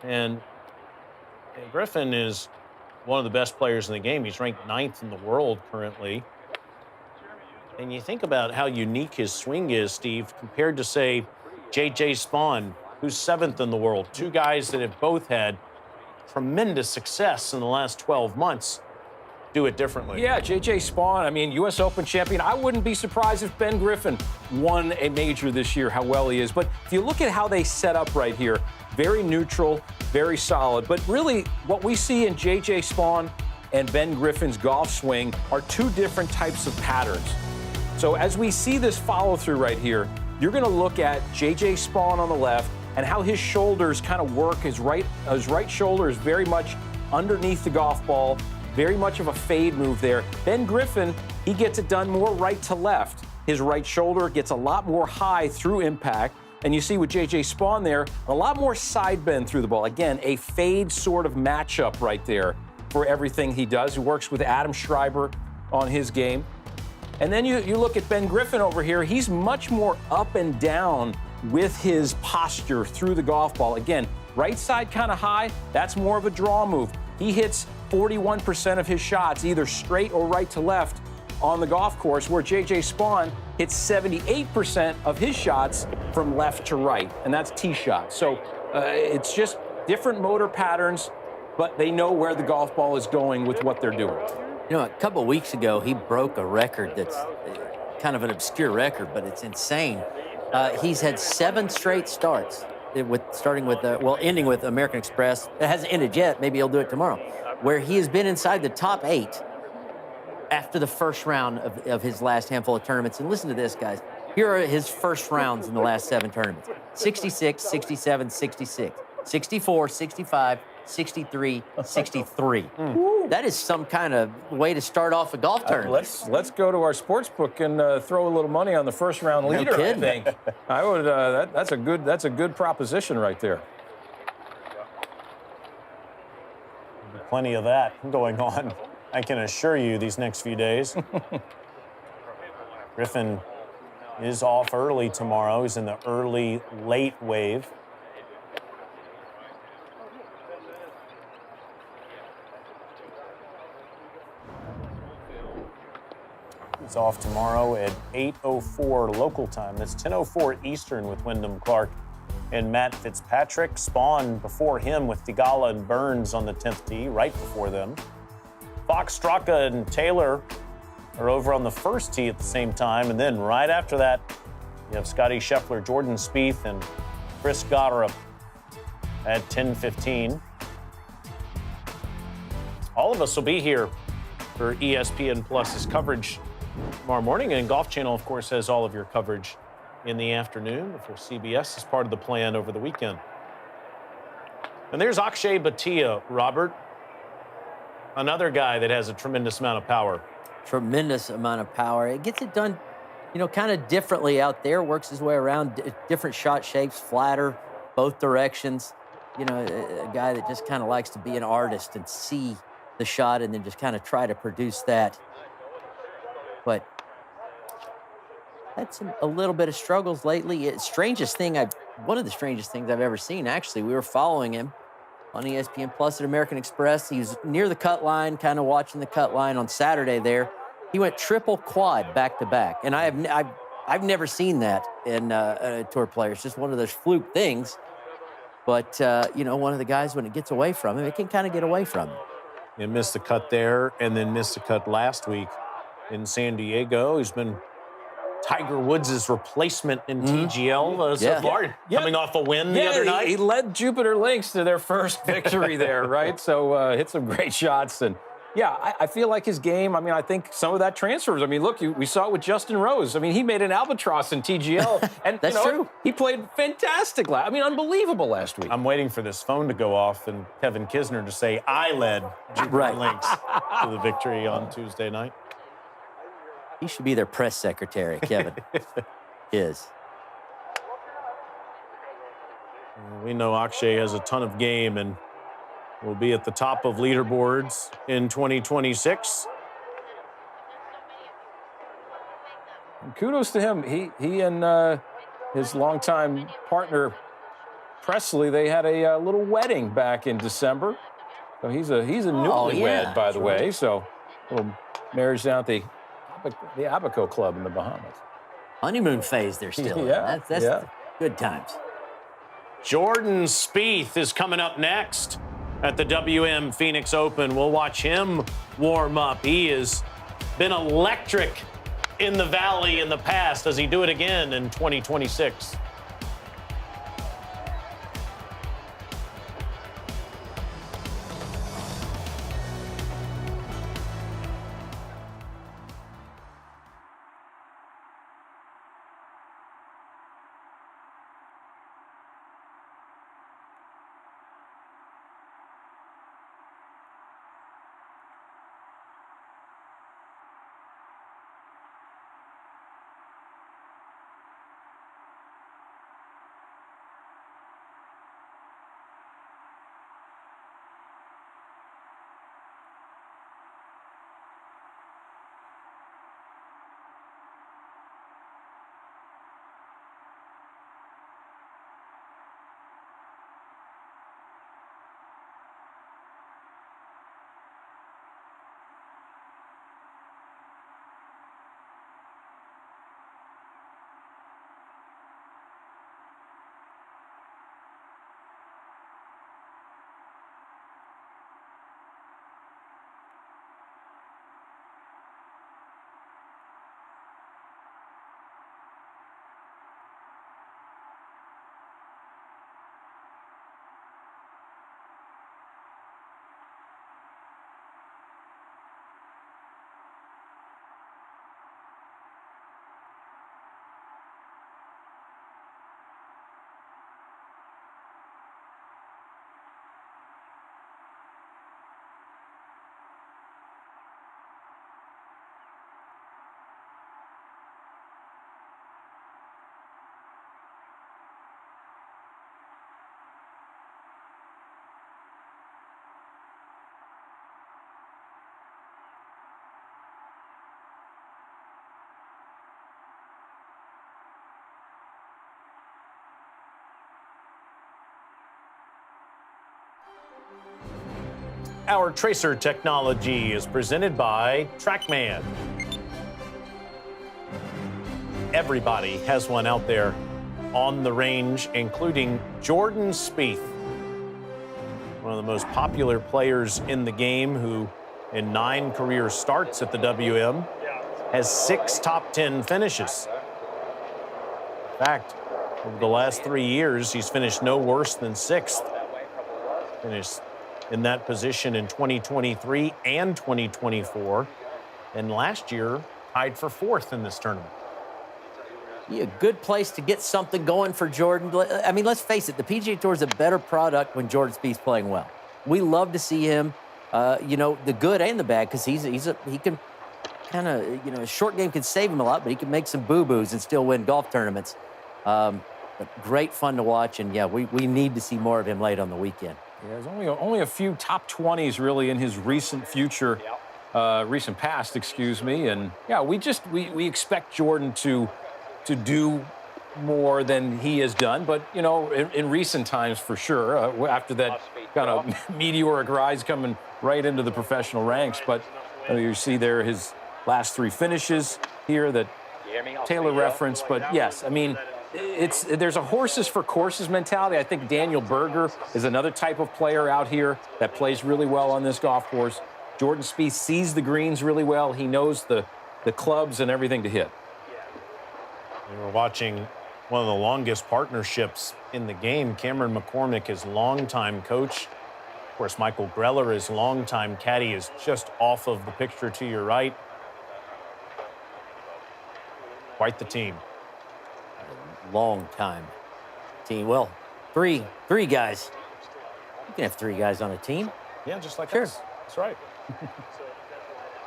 Speaker 1: And Griffin is one of the best players in the game. He's ranked 9th in the world currently. And you think about how unique his swing is, Steve, compared to, say, J.J. Spaun, who's 7th in the world. Two guys that have both had tremendous success in the last 12 months. Do it differently.
Speaker 3: Yeah, J.J. Spaun, I mean, U.S. Open champion. I wouldn't be surprised if Ben Griffin won a major this year, how well he is. But if you look at how they set up right here, very neutral, very solid. But really, what we see in J.J. Spaun and Ben Griffin's golf swing are two different types of patterns. So as we see this follow-through right here, you're going to look at J.J. Spaun on the left and how his shoulders kind of work. His right shoulder is very much underneath the golf ball. Very much of a fade move there. Ben Griffin, he gets it done more right to left. His right shoulder gets a lot more high through impact. And you see with J.J. Spaun there, a lot more side bend through the ball. Again, a fade sort of matchup right there for everything he does. He works with Adam Schreiber on his game. And then you look at Ben Griffin over here. He's much more up and down with his posture through the golf ball. Again, right side kind of high. That's more of a draw move. He hits 41% of his shots, either straight or right to left on the golf course, where J.J. Spaun hits 78% of his shots from left to right, and that's tee shots. So it's just different motor patterns, but they know where the golf ball is going with what they're doing.
Speaker 2: You know, a couple of weeks ago, he broke a record that's kind of an obscure record, but it's insane. He's had 7 straight starts, ending with American Express. It hasn't ended yet. Maybe he'll do it tomorrow, where he has been inside the top 8 after the first round of his last handful of tournaments. And listen to this, guys. Here are his first rounds in the last 7 tournaments. 66, 67, 66, 64, 65, 63, 63. That is some kind of way to start off a golf tournament.
Speaker 3: Let's go to our sports book and throw a little money on the first round leader. I think I would. That's a good proposition right there.
Speaker 1: Plenty of that going on, I can assure you, these next few days. Griffin is off early tomorrow. He's in the late wave. He's off tomorrow at 8:04 local time. That's 10:04 Eastern with Wyndham Clark and Matt Fitzpatrick. Spaun before him with Theegala and Burns on the 10th tee, right before them. Fox, Straka, and Taylor are over on the first tee at the same time. And then right after that, you have Scottie Scheffler, Jordan Spieth, and Chris Goddard at 10:15. All of us will be here for ESPN Plus's coverage tomorrow morning. And Golf Channel, of course, has all of your coverage in the afternoon for CBS as part of the plan over the weekend. And there's Akshay Bhatia, Robert. Another guy that has a tremendous amount of power.
Speaker 2: Tremendous amount of power. It gets it done, kind of differently out there. Works his way around different shot shapes, flatter, both directions. A guy that just kind of likes to be an artist and see the shot and then just kind of try to produce that. But had a little bit of struggles lately. One of the strangest things I've ever seen, actually. We were following him on ESPN Plus at American Express. He was near the cut line, kind of watching the cut line on Saturday there. He went triple quad back-to-back. And I've never seen that in a tour player. It's just one of those fluke things. But, one of the guys, when it gets away from him, it can kind of get away from him.
Speaker 1: He missed the cut there and then missed the cut last week in San Diego. He's been Tiger Woods' replacement in TGL so far, coming off a win the other night.
Speaker 3: He led Jupiter Links to their first victory there, right? So hit some great shots. And, I feel like his game, I think some of that transfers. Look, we saw it with Justin Rose. He made an albatross in TGL. And
Speaker 2: That's true.
Speaker 3: He played fantastic. Unbelievable last week.
Speaker 1: I'm waiting for this phone to go off and Kevin Kisner to say, I led Jupiter Links to the victory on Tuesday night.
Speaker 2: He should be their press secretary, Kevin. Is.
Speaker 1: We know Akshay has a ton of game and will be at the top of leaderboards in 2026.
Speaker 3: And kudos to him. He and his longtime partner Presley, they had a little wedding back in December. So he's a newlywed, by the way. So a little marriage down at the Abaco Club in the Bahamas.
Speaker 2: Honeymoon phase they're still in. That's good times.
Speaker 1: Jordan Spieth is coming up next at the WM Phoenix Open. We'll watch him warm up. He has been electric in the Valley in the past. Does he do it again in 2026? Our tracer technology is presented by TrackMan. Everybody has one out there on the range, including Jordan Spieth, one of the most popular players in the game, who in 9 career starts at the WM has 6 top 10 finishes. In fact, over the last 3 years, he's finished no worse than 6th. Finished in that position in 2023 and 2024. And last year, tied for 4th in this tournament.
Speaker 2: A good place to get something going for Jordan. Let's face it, the PGA Tour is a better product when Jordan Spieth's playing well. We love to see him the good and the bad, because he can kind of, his short game can save him a lot, but he can make some boo-boos and still win golf tournaments. But great fun to watch, and, we need to see more of him late on the weekend.
Speaker 3: Yeah, there's only a few top 20s really in his recent past, excuse me. And, we expect Jordan to do more than he has done. But, in recent times, for sure, after that kind of meteoric rise coming right into the professional ranks. But you see there his last 3 finishes here that Taylor referenced. But, yes, there's a horses for courses mentality. I think Daniel Berger is another type of player out here that plays really well on this golf course. Jordan Spieth sees the greens really well. He knows the clubs and everything to hit.
Speaker 1: We were watching one of the longest partnerships in the game. Cameron McCormick, his longtime coach. Of course, Michael Greller, his longtime caddy, is just off of the picture to your right. Quite the team.
Speaker 2: Long time team. Well, three guys. You can have 3 guys on a team.
Speaker 1: Yeah, just like
Speaker 2: sure.
Speaker 1: us. That's right.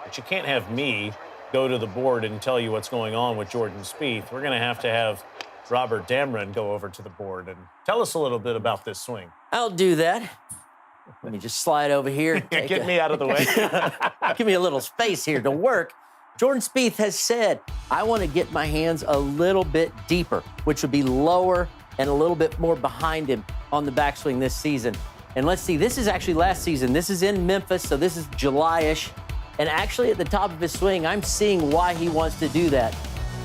Speaker 1: But you can't have me go to the board and tell you what's going on with Jordan Spieth. We're going to have Robert Damron go over to the board and tell us a little bit about this swing.
Speaker 2: I'll do that. Let me just slide over here.
Speaker 1: Get me out of the way.
Speaker 2: Give me a little space here to work. Jordan Spieth has said, I want to get my hands a little bit deeper, which would be lower and a little bit more behind him on the backswing this season. And let's see, this is actually last season. This is in Memphis, so this is July-ish. And actually at the top of his swing, I'm seeing why he wants to do that.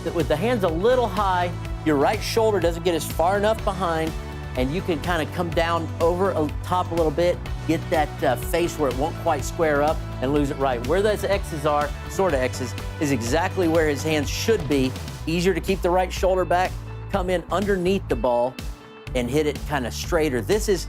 Speaker 2: That with the hands a little high, your right shoulder doesn't get as far enough behind, and you can kind of come down over top a little bit, get that face where it won't quite square up and lose it right. Where those X's are, sort of X's, is exactly where his hands should be. Easier to keep the right shoulder back, come in underneath the ball, and hit it kind of straighter. This is,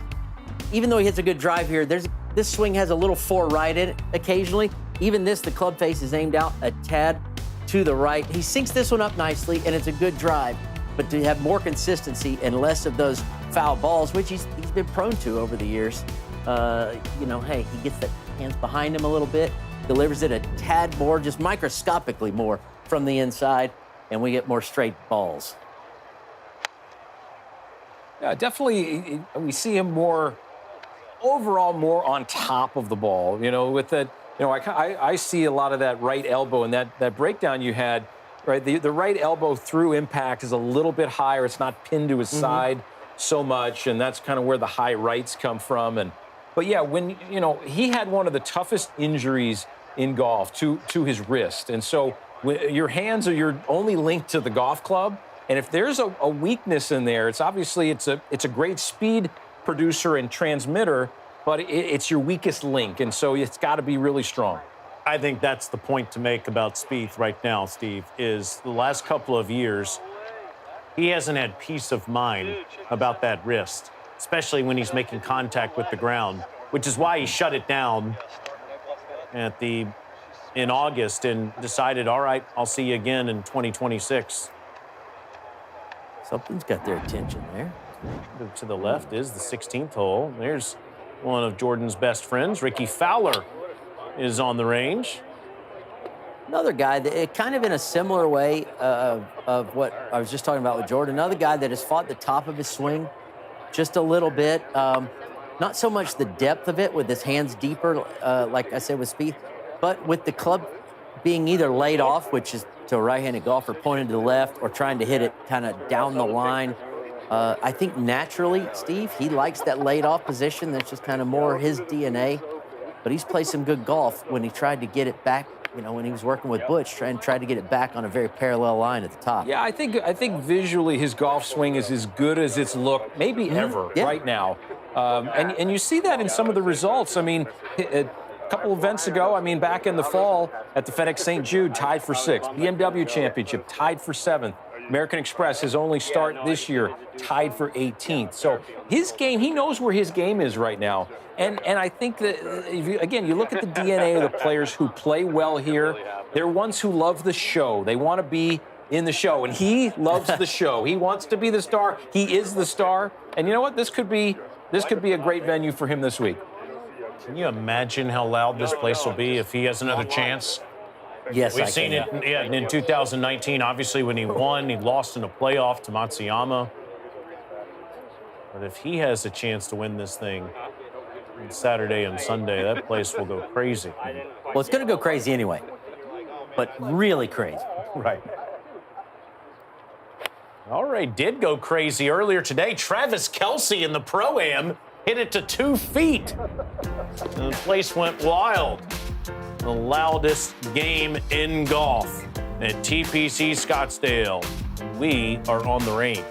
Speaker 2: even though he hits a good drive here, this swing has a little 4 right in it occasionally. Even this, the club face is aimed out a tad to the right. He sinks this one up nicely, and it's a good drive. But to have more consistency and less of those foul balls, which he's been prone to over the years, hey, he gets the hands behind him a little bit, delivers it a tad more, just microscopically more from the inside, and we get more straight balls.
Speaker 3: Yeah, definitely we see him more on top of the ball, with that. I see a lot of that right elbow and that breakdown you had, right? The right elbow through impact is a little bit higher. It's not pinned to his side so much, and that's kind of where the high rights come from. But yeah, when, he had one of the toughest injuries in golf to his wrist. And so your hands are your only link to the golf club. And if there's a weakness in there, it's obviously it's a great speed producer and transmitter, but it's your weakest link, and so it's got to be really strong.
Speaker 1: I think that's the point to make about Spieth right now, Steve, is the last couple of years, he hasn't had peace of mind about that wrist, especially when he's making contact with the ground, which is why he shut it down in August and decided, all right, I'll see you again in 2026.
Speaker 2: Something's got their attention there.
Speaker 1: To the left is the 16th hole. There's one of Jordan's best friends, Rickie Fowler, is on the range.
Speaker 2: Another guy that, kind of in a similar way of what I was just talking about with Jordan, another guy that has fought the top of his swing just a little bit. Not so much the depth of it with his hands deeper, like I said with Spieth, but with the club being either laid off, which is to a right-handed golfer pointed to the left, or trying to hit it kind of down the line. I think naturally, Steve, he likes that laid-off position. That's just kind of more his DNA. But he's played some good golf when he tried to get it back, when he was working with Butch, tried to get it back on a very parallel line at the top.
Speaker 3: Yeah, I think visually his golf swing is as good as it's looked maybe ever right now. And you see that in some of the results. I mean, a couple events ago, back in the fall at the FedEx St. Jude, tied for 6th. BMW Championship, tied for 7th. American Express, his only start this year, tied for 18th. So his game, he knows where his game is right now. And I think that, if you look at the DNA of the players who play well here, they're ones who love the show. They want to be in the show, and he loves the show. He wants to be the star. He is the star. And you know what? This could be a great venue for him this week.
Speaker 1: Can you imagine how loud this place will be if he has another chance?
Speaker 2: Yes,
Speaker 1: We've seen it in 2019. Obviously, when he won, he lost in a playoff to Matsuyama. But if he has a chance to win this thing on Saturday and Sunday, that place will go crazy.
Speaker 2: Well, it's going to go crazy anyway, but really crazy.
Speaker 1: Right. All right, did go crazy earlier today. Travis Kelce in the Pro-Am hit it to 2 feet. And the place went wild. The loudest game in golf at TPC Scottsdale. We are on the range.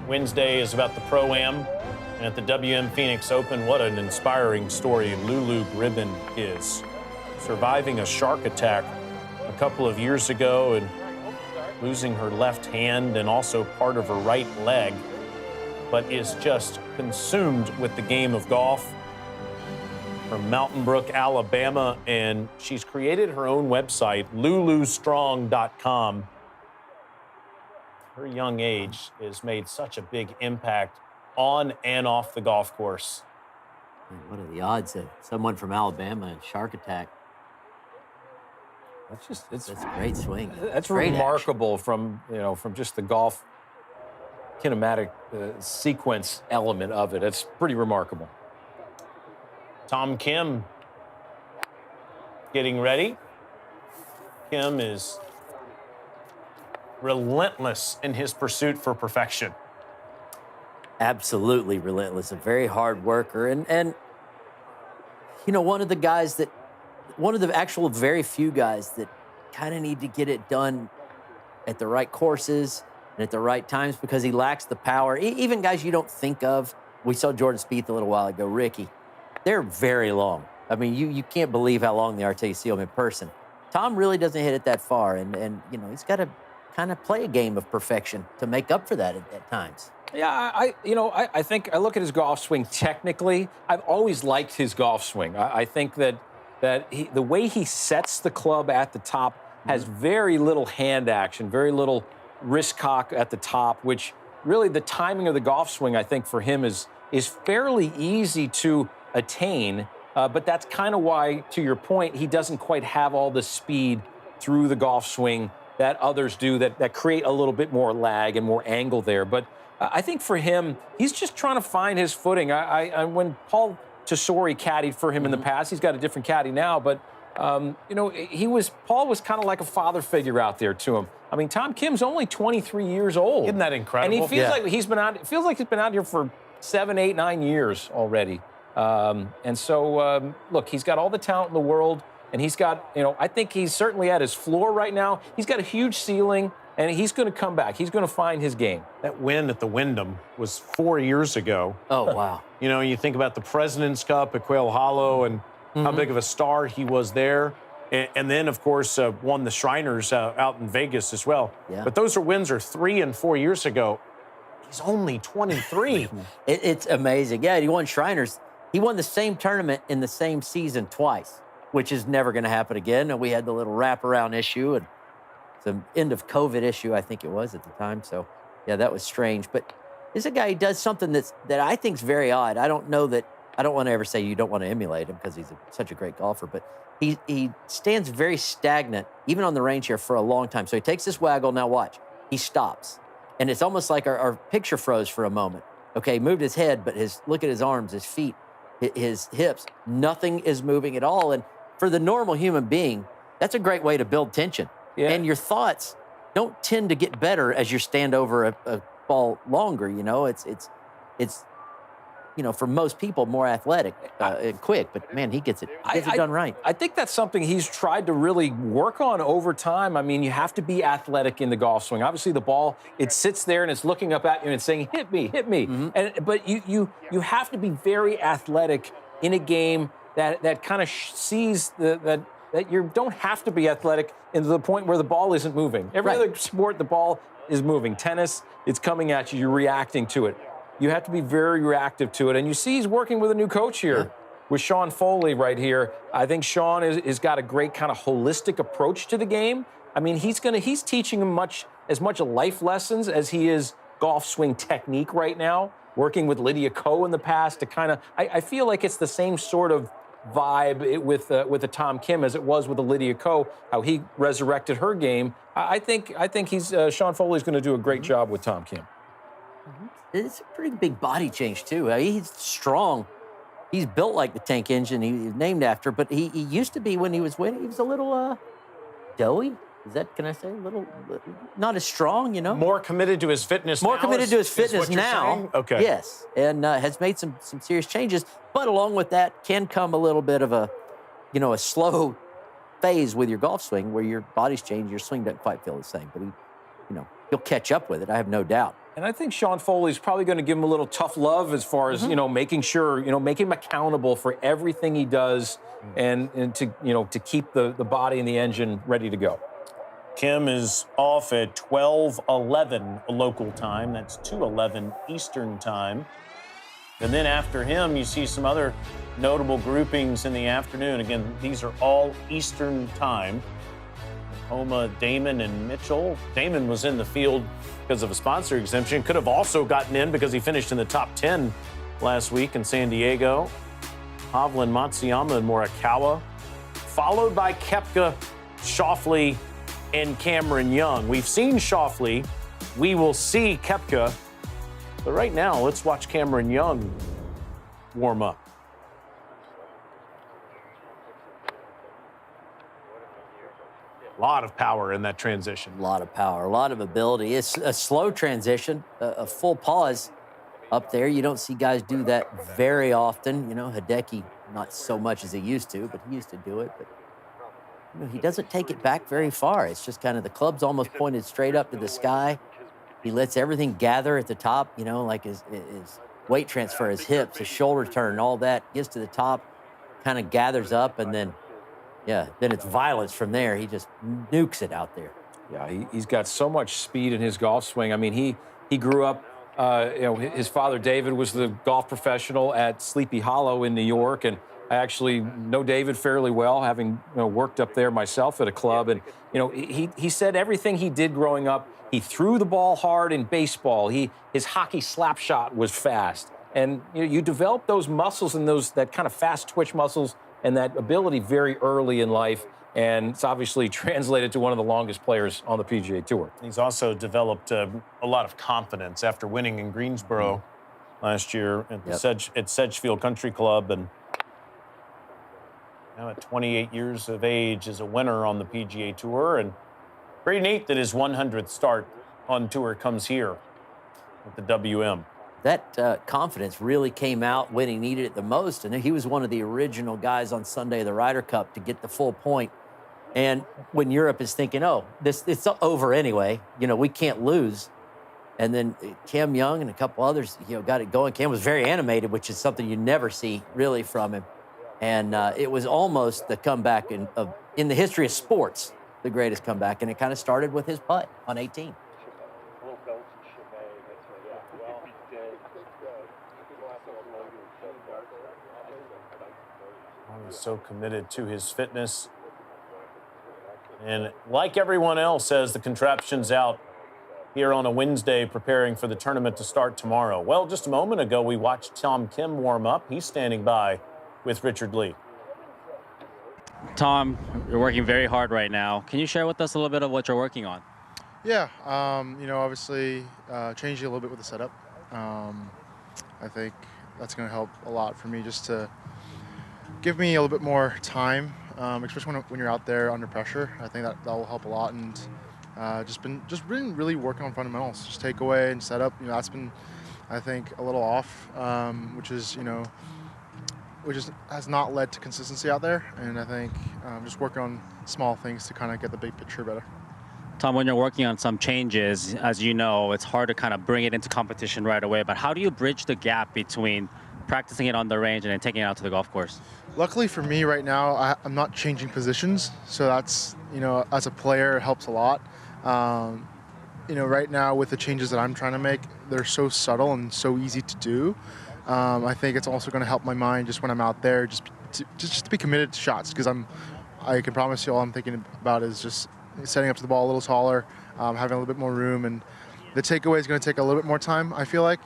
Speaker 1: Wednesday is about the Pro-Am. And at the WM Phoenix Open, what an inspiring story Lulu Gribbin is. Surviving a shark attack a couple of years ago and losing her left hand and also part of her right leg, but is just consumed with the game of golf. From Mountain Brook, Alabama, and she's created her own website, lulustrong.com. Her young age has made such a big impact on and off the golf course.
Speaker 2: Man, what are the odds of someone from Alabama and shark attack? That's a great swing.
Speaker 3: That's
Speaker 2: great
Speaker 3: remarkable from just the golf kinematic sequence element of it. It's pretty remarkable.
Speaker 1: Tom Kim getting ready. Kim is relentless in his pursuit for perfection.
Speaker 2: Absolutely relentless, a very hard worker. And one of the actual very few guys that kind of need to get it done at the right courses and at the right times because he lacks the power. Even guys you don't think of. We saw Jordan Spieth a little while ago, Rickie. They're very long. I mean, you can't believe how long they are till you see them in person. Tom really doesn't hit it that far, and he's got to kind of play a game of perfection to make up for that at times.
Speaker 3: Yeah, I think I look at his golf swing technically. I've always liked his golf swing. I think that the way he sets the club at the top has very little hand action, very little wrist cock at the top, which really the timing of the golf swing, I think, for him is fairly easy to attain. But that's kind of why, to your point, he doesn't quite have all the speed through the golf swing that others do that create a little bit more lag and more angle there. But I think for him, he's just trying to find his footing. When Paul Tesori caddied for him in the past, he's got a different caddy now, but Paul was kind of like a father figure out there to him. I mean, Tom Kim's only 23 years old.
Speaker 1: Isn't that incredible?
Speaker 3: And he feels like he's been out. It feels like he's been out here for 7, 8, 9 years already. Look, he's got all the talent in the world, and he's got, I think he's certainly at his floor right now. He's got a huge ceiling, and he's going to come back. He's going to find his game.
Speaker 1: That win at the Wyndham was 4 years ago.
Speaker 2: Oh, wow.
Speaker 1: You think about the President's Cup at Quail Hollow and how big of a star he was there. And then, of course, won the Shriners out in Vegas as well.
Speaker 2: Yeah.
Speaker 1: But those wins are 3 and 4 years ago. He's only 23.
Speaker 2: It's amazing. Yeah, he won Shriners. He won the same tournament in the same season twice, which is never going to happen again. And we had the little wraparound issue and the end of COVID issue, I think it was at the time. So, yeah, that was strange. But this is a guy who does something that I think is very odd. I don't want to ever say you don't want to emulate him because he's such a great golfer, but he stands very stagnant, even on the range here, for a long time. So he takes this waggle. Now watch. He stops. And it's almost like our picture froze for a moment. Okay, he moved his head, but look at his arms, his feet, his hips. Nothing is moving at all. And for the normal human being, that's a great way to build tension.
Speaker 3: Yeah.
Speaker 2: And your thoughts don't tend to get better as you stand over a ball longer. It's for most people, more athletic and quick. But, man, he gets it done right.
Speaker 3: I think that's something he's tried to really work on over time. I mean, you have to be athletic in the golf swing. Obviously, the ball, it sits there and it's looking up at you and it's saying, hit me, hit me.
Speaker 2: Mm-hmm.
Speaker 3: But you have to be very athletic in a game that kind of sees that you don't have to be athletic into the point where the ball isn't moving. Every other sport, the ball is moving. Tennis, it's coming at you. You're reacting to it. You have to be very reactive to it. And you see he's working with a new coach here with Sean Foley right here. I think Sean has got a great kind of holistic approach to the game. I mean, he's teaching him as much life lessons as he is golf swing technique right now, working with Lydia Ko in the past to kind of, I feel like it's the same sort of vibe with the Tom Kim as it was with the Lydia Ko, how he resurrected her game. I think Sean Foley's going to do a great job with Tom Kim.
Speaker 2: It's a pretty big body change, too. He's strong. He's built like the tank engine he's named after, but he used to be, when he was winning, he was a little doughy. Can I say a little, not as strong,
Speaker 1: More committed to his fitness
Speaker 2: More
Speaker 1: now?
Speaker 2: committed to his fitness now.
Speaker 1: Saying? Okay.
Speaker 2: Yes, and has made some serious changes. But along with that can come a little bit of a slow phase with your golf swing where your body's changed, your swing doesn't quite feel the same. But he'll catch up with it, I have no doubt.
Speaker 3: And I think Sean Foley's probably going to give him a little tough love as far as, making sure, make him accountable for everything he does and to keep the body and the engine ready to go.
Speaker 1: Kim is off at 12:11 local time. That's 2:11 Eastern time. And then after him, you see some other notable groupings in the afternoon. Again, these are all Eastern time. Homa, Damon, and Mitchell. Damon was in the field because of a sponsor exemption. Could have also gotten in because he finished in the top 10 last week in San Diego. Hovland, Matsuyama, and Morikawa. Followed by Koepka, Schauffele, and Cameron Young. We've seen Schauffele. We will see Koepka. But right now, let's watch Cameron Young warm up. A lot of power in that transition.
Speaker 2: A lot of power, a lot of ability. It's a slow transition, a full pause up there. You don't see guys do that very often. Hideki, not so much as he used to, but he used to do it. But he doesn't take it back very far. It's just kind of the club's almost pointed straight up to the sky. He lets everything gather at the top, like his weight transfer, his hips, his shoulder turn, all that gets to the top, kind of gathers up, and then it's violence from there. He just nukes it out there.
Speaker 3: Yeah, he's got so much speed in his golf swing. I mean, he grew up, his father, David, was the golf professional at Sleepy Hollow in New York, and I actually know David fairly well, having worked up there myself at a club. And, he said everything he did growing up, he threw the ball hard in baseball. His hockey slap shot was fast. And you develop those muscles and that kind of fast twitch muscles and that ability very early in life. And it's obviously translated to one of the longest players on the PGA Tour.
Speaker 1: He's also developed a lot of confidence after winning in Greensboro last year at Sedgefield Country Club. And now Now at 28 years of age is a winner on the PGA Tour, and pretty neat that his 100th start on tour comes here at the WM.
Speaker 2: That confidence really came out when he needed it the most, and he was one of the original guys on Sunday of the Ryder Cup to get the full point. And when Europe is thinking, oh, it's over anyway, we can't lose. And then Cam Young and a couple others, got it going. Cam was very animated, which is something you never see really from him. And it was almost the comeback in the history of sports, the greatest comeback. And it kind of started with his putt on 18.
Speaker 1: He's so committed to his fitness. And like everyone else, as the contraption's out here on a Wednesday preparing for the tournament to start tomorrow. Well, just a moment ago, we watched Tom Kim warm up. He's standing by with Richard Lee.
Speaker 7: Tom, you're working very hard right now. Can you share with us a little bit of what you're working on?
Speaker 11: Yeah, obviously changing a little bit with the setup. I think that's going to help a lot for me just to give me a little bit more time, especially when you're out there under pressure. I think that will help a lot, and just been really working on fundamentals, just takeaway and setup. That's been, I think, a little off, which has not led to consistency out there. And I think just working on small things to kind of get the big picture better.
Speaker 7: Tom, when you're working on some changes, as you know, it's hard to kind of bring it into competition right away. But how do you bridge the gap between practicing it on the range and then taking it out to the golf course?
Speaker 11: Luckily for me right now, I'm not changing positions. So that's, as a player, it helps a lot. Right now with the changes that I'm trying to make, they're so subtle and so easy to do. I think it's also going to help my mind just when I'm out there, just to be committed to shots, because I can promise you all I'm thinking about is just setting up to the ball a little taller, having a little bit more room, and the takeaway is going to take a little bit more time. I feel like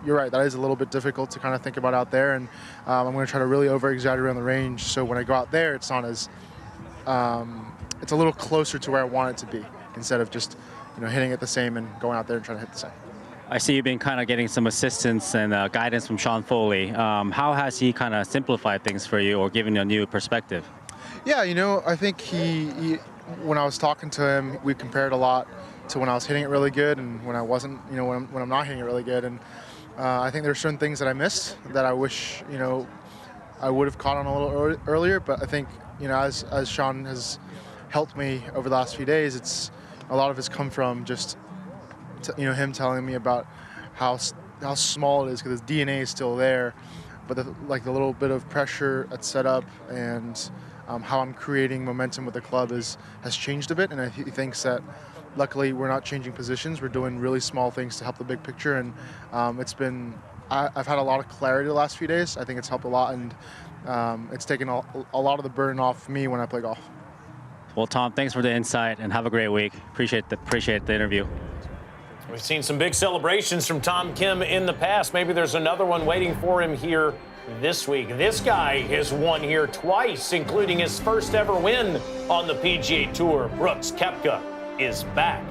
Speaker 11: you're right. That is a little bit difficult to kind of think about out there, and I'm going to try to really over-exaggerate on the range. So when I go out there, it's not as it's a little closer to where I want it to be, instead of just hitting it the same and going out there and trying to hit the same.
Speaker 7: I see you've been kind of getting some assistance and guidance from Sean Foley. How has he kind of simplified things for you or given you a new perspective?
Speaker 11: Yeah, I think he when I was talking to him, we compared a lot to when I was hitting it really good and when I wasn't, when I'm not hitting it really good. And I think there's certain things that I missed that I wish, I would have caught on a little earlier. But I think, as Sean has helped me over the last few days, a lot of it's come from just, him telling me about how small it is, because his DNA is still there, but the little bit of pressure at setup and how I'm creating momentum with the club has changed a bit. And he thinks that luckily we're not changing positions. We're doing really small things to help the big picture. And I've had a lot of clarity the last few days. I think it's helped a lot, and it's taken a lot of the burden off me when I play golf.
Speaker 7: Well, Tom, thanks for the insight and have a great week. Appreciate the interview.
Speaker 1: We've seen some big celebrations from Tom Kim in the past. Maybe there's another one waiting for him here this week. This guy has won here twice, including his first ever win on the PGA Tour. Brooks Koepka is back.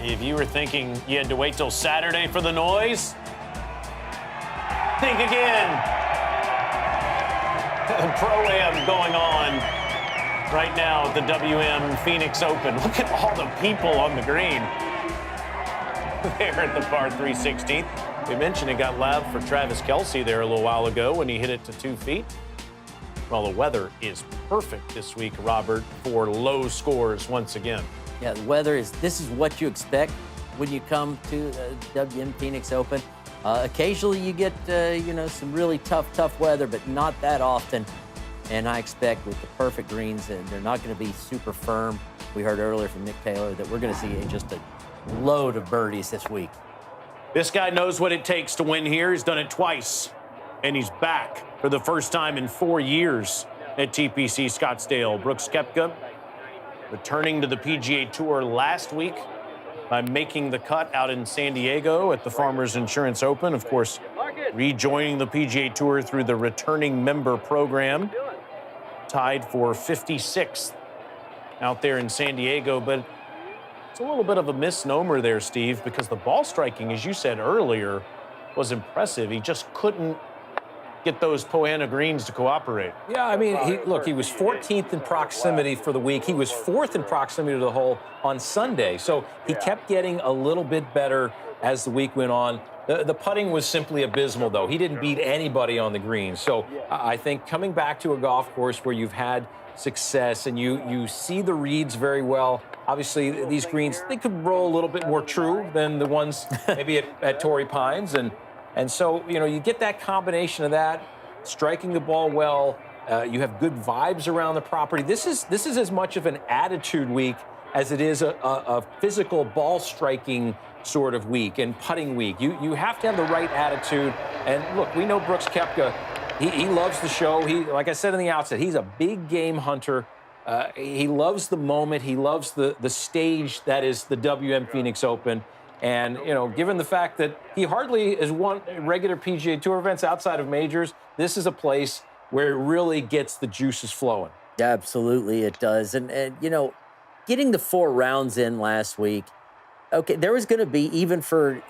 Speaker 1: If you were thinking you had to wait till Saturday for the noise, think again. Pro-Am going on right now at the WM Phoenix Open. Look at all the people on the green there at the par 3 16th. We mentioned it got loud for Travis Kelce there a little while ago when he hit it to 2 feet. Well, the weather is perfect this week, Robert, for low scores once again.
Speaker 2: Yeah, the weather this is what you expect when you come to WM Phoenix Open. Occasionally you get, some really tough weather, but not that often. And I expect with the perfect greens, and they're not going to be super firm. We heard earlier from Nick Taylor that we're going to see just a load of birdies this week.
Speaker 1: This guy knows what it takes to win here. He's done it twice, and he's back for the first time in 4 years at TPC Scottsdale. Brooks Koepka returning to the PGA Tour last week by making the cut out in San Diego at the Farmers Insurance Open. Of course, rejoining the PGA Tour through the returning member program. Tied for 56th out there in San Diego, but it's a little bit of a misnomer there, Steve, because the ball striking, as you said earlier, was impressive. He just couldn't get those Poana greens to cooperate.
Speaker 3: Yeah, I mean, he was 14th in proximity for the week. He was 4th in proximity to the hole on Sunday. So he kept getting a little bit better as the week went on. The putting was simply abysmal, though. He didn't beat anybody on the green. So I think coming back to a golf course where you've had success and you see the reads very well. Obviously, these greens, they could roll a little bit more true than the ones maybe at Torrey Pines. And so, you get that combination of that, striking the ball well. You have good vibes around the property. This is as much of an attitude week as it is a physical ball striking sort of week and putting week. You have to have the right attitude. And look, we know Brooks Koepka, he loves the show. Like I said in the outset, he's a big game hunter. He loves the moment. He loves the stage that is the WM Phoenix Open. And, given the fact that he hardly has won regular PGA Tour events outside of majors, this is a place where it really gets the juices flowing.
Speaker 2: Absolutely, it does. And getting the 4 rounds in last week, okay, there was going to be, even for,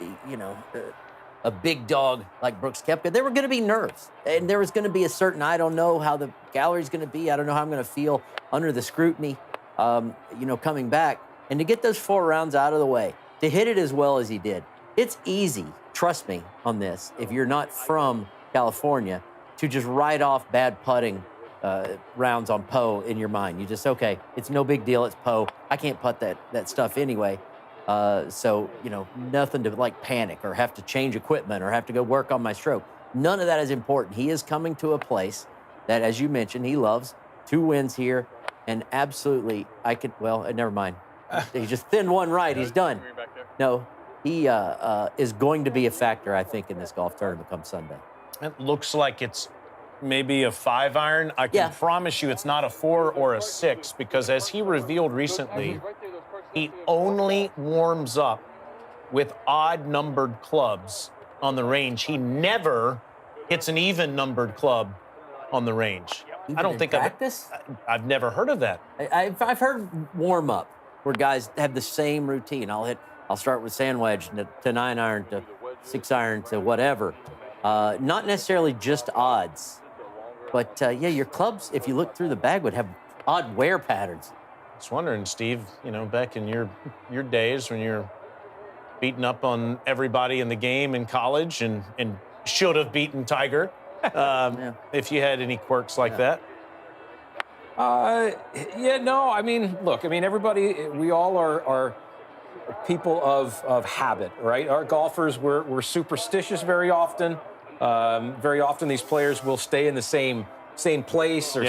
Speaker 2: a big dog like Brooks Koepka, there were going to be nerves. And there was going to be a certain, I don't know how the gallery's going to be. I don't know how I'm going to feel under the scrutiny, coming back. And to get those 4 rounds out of the way, to hit it as well as he did, it's easy, trust me on this, if you're not from California, to just write off bad putting rounds on Poe in your mind. You just, okay, it's no big deal, it's Poe. I can't putt that stuff anyway. So, nothing to panic or have to change equipment or have to go work on my stroke. None of that is important. He is coming to a place that, as you mentioned, he loves. 2 wins here, and absolutely, never mind. He just thinned one right. He's done. No, he is going to be a factor, I think, in this golf tournament come Sunday.
Speaker 1: It looks like it's maybe a 5-iron. I can promise you it's not a 4 or a 6, because as he revealed recently, he only warms up with odd-numbered clubs on the range. He never hits an even-numbered club on the range.
Speaker 2: Even
Speaker 1: I don't
Speaker 2: in
Speaker 1: think
Speaker 2: practice?
Speaker 1: I've never heard of that.
Speaker 2: I've heard warm-up where guys have the same routine. I'll start with sand wedge to 9-iron to 6-iron to whatever. Not necessarily just odds, but your clubs, if you look through the bag, would have odd wear patterns.
Speaker 1: I was wondering, Steve, back in your days when you're beating up on everybody in the game in college and should have beaten Tiger, if you had any quirks like that.
Speaker 3: Everybody, we all are people of habit, right? Our golfers, we're superstitious very often. Very often these players will stay in the same place or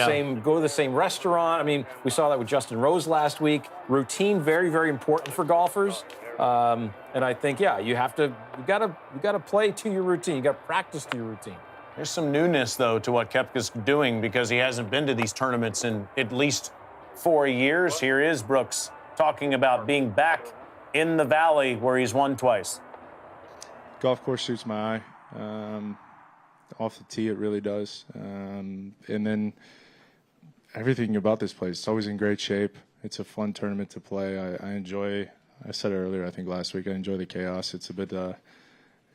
Speaker 3: go to the same restaurant. I mean, we saw that with Justin Rose last week. Routine, very, very important for golfers. And I think, you gotta play to your routine. You gotta practice to your routine.
Speaker 1: There's some newness, though, to what Koepka's doing, because he hasn't been to these tournaments in at least 4 years. Here is Brooks talking about being back in the Valley where he's won twice.
Speaker 12: Golf course suits my eye. Off the tee, it really does. And then everything about this place, it's always in great shape. It's a fun tournament to play. I enjoy I said it earlier, I think last week, I enjoy the chaos. It's a bit,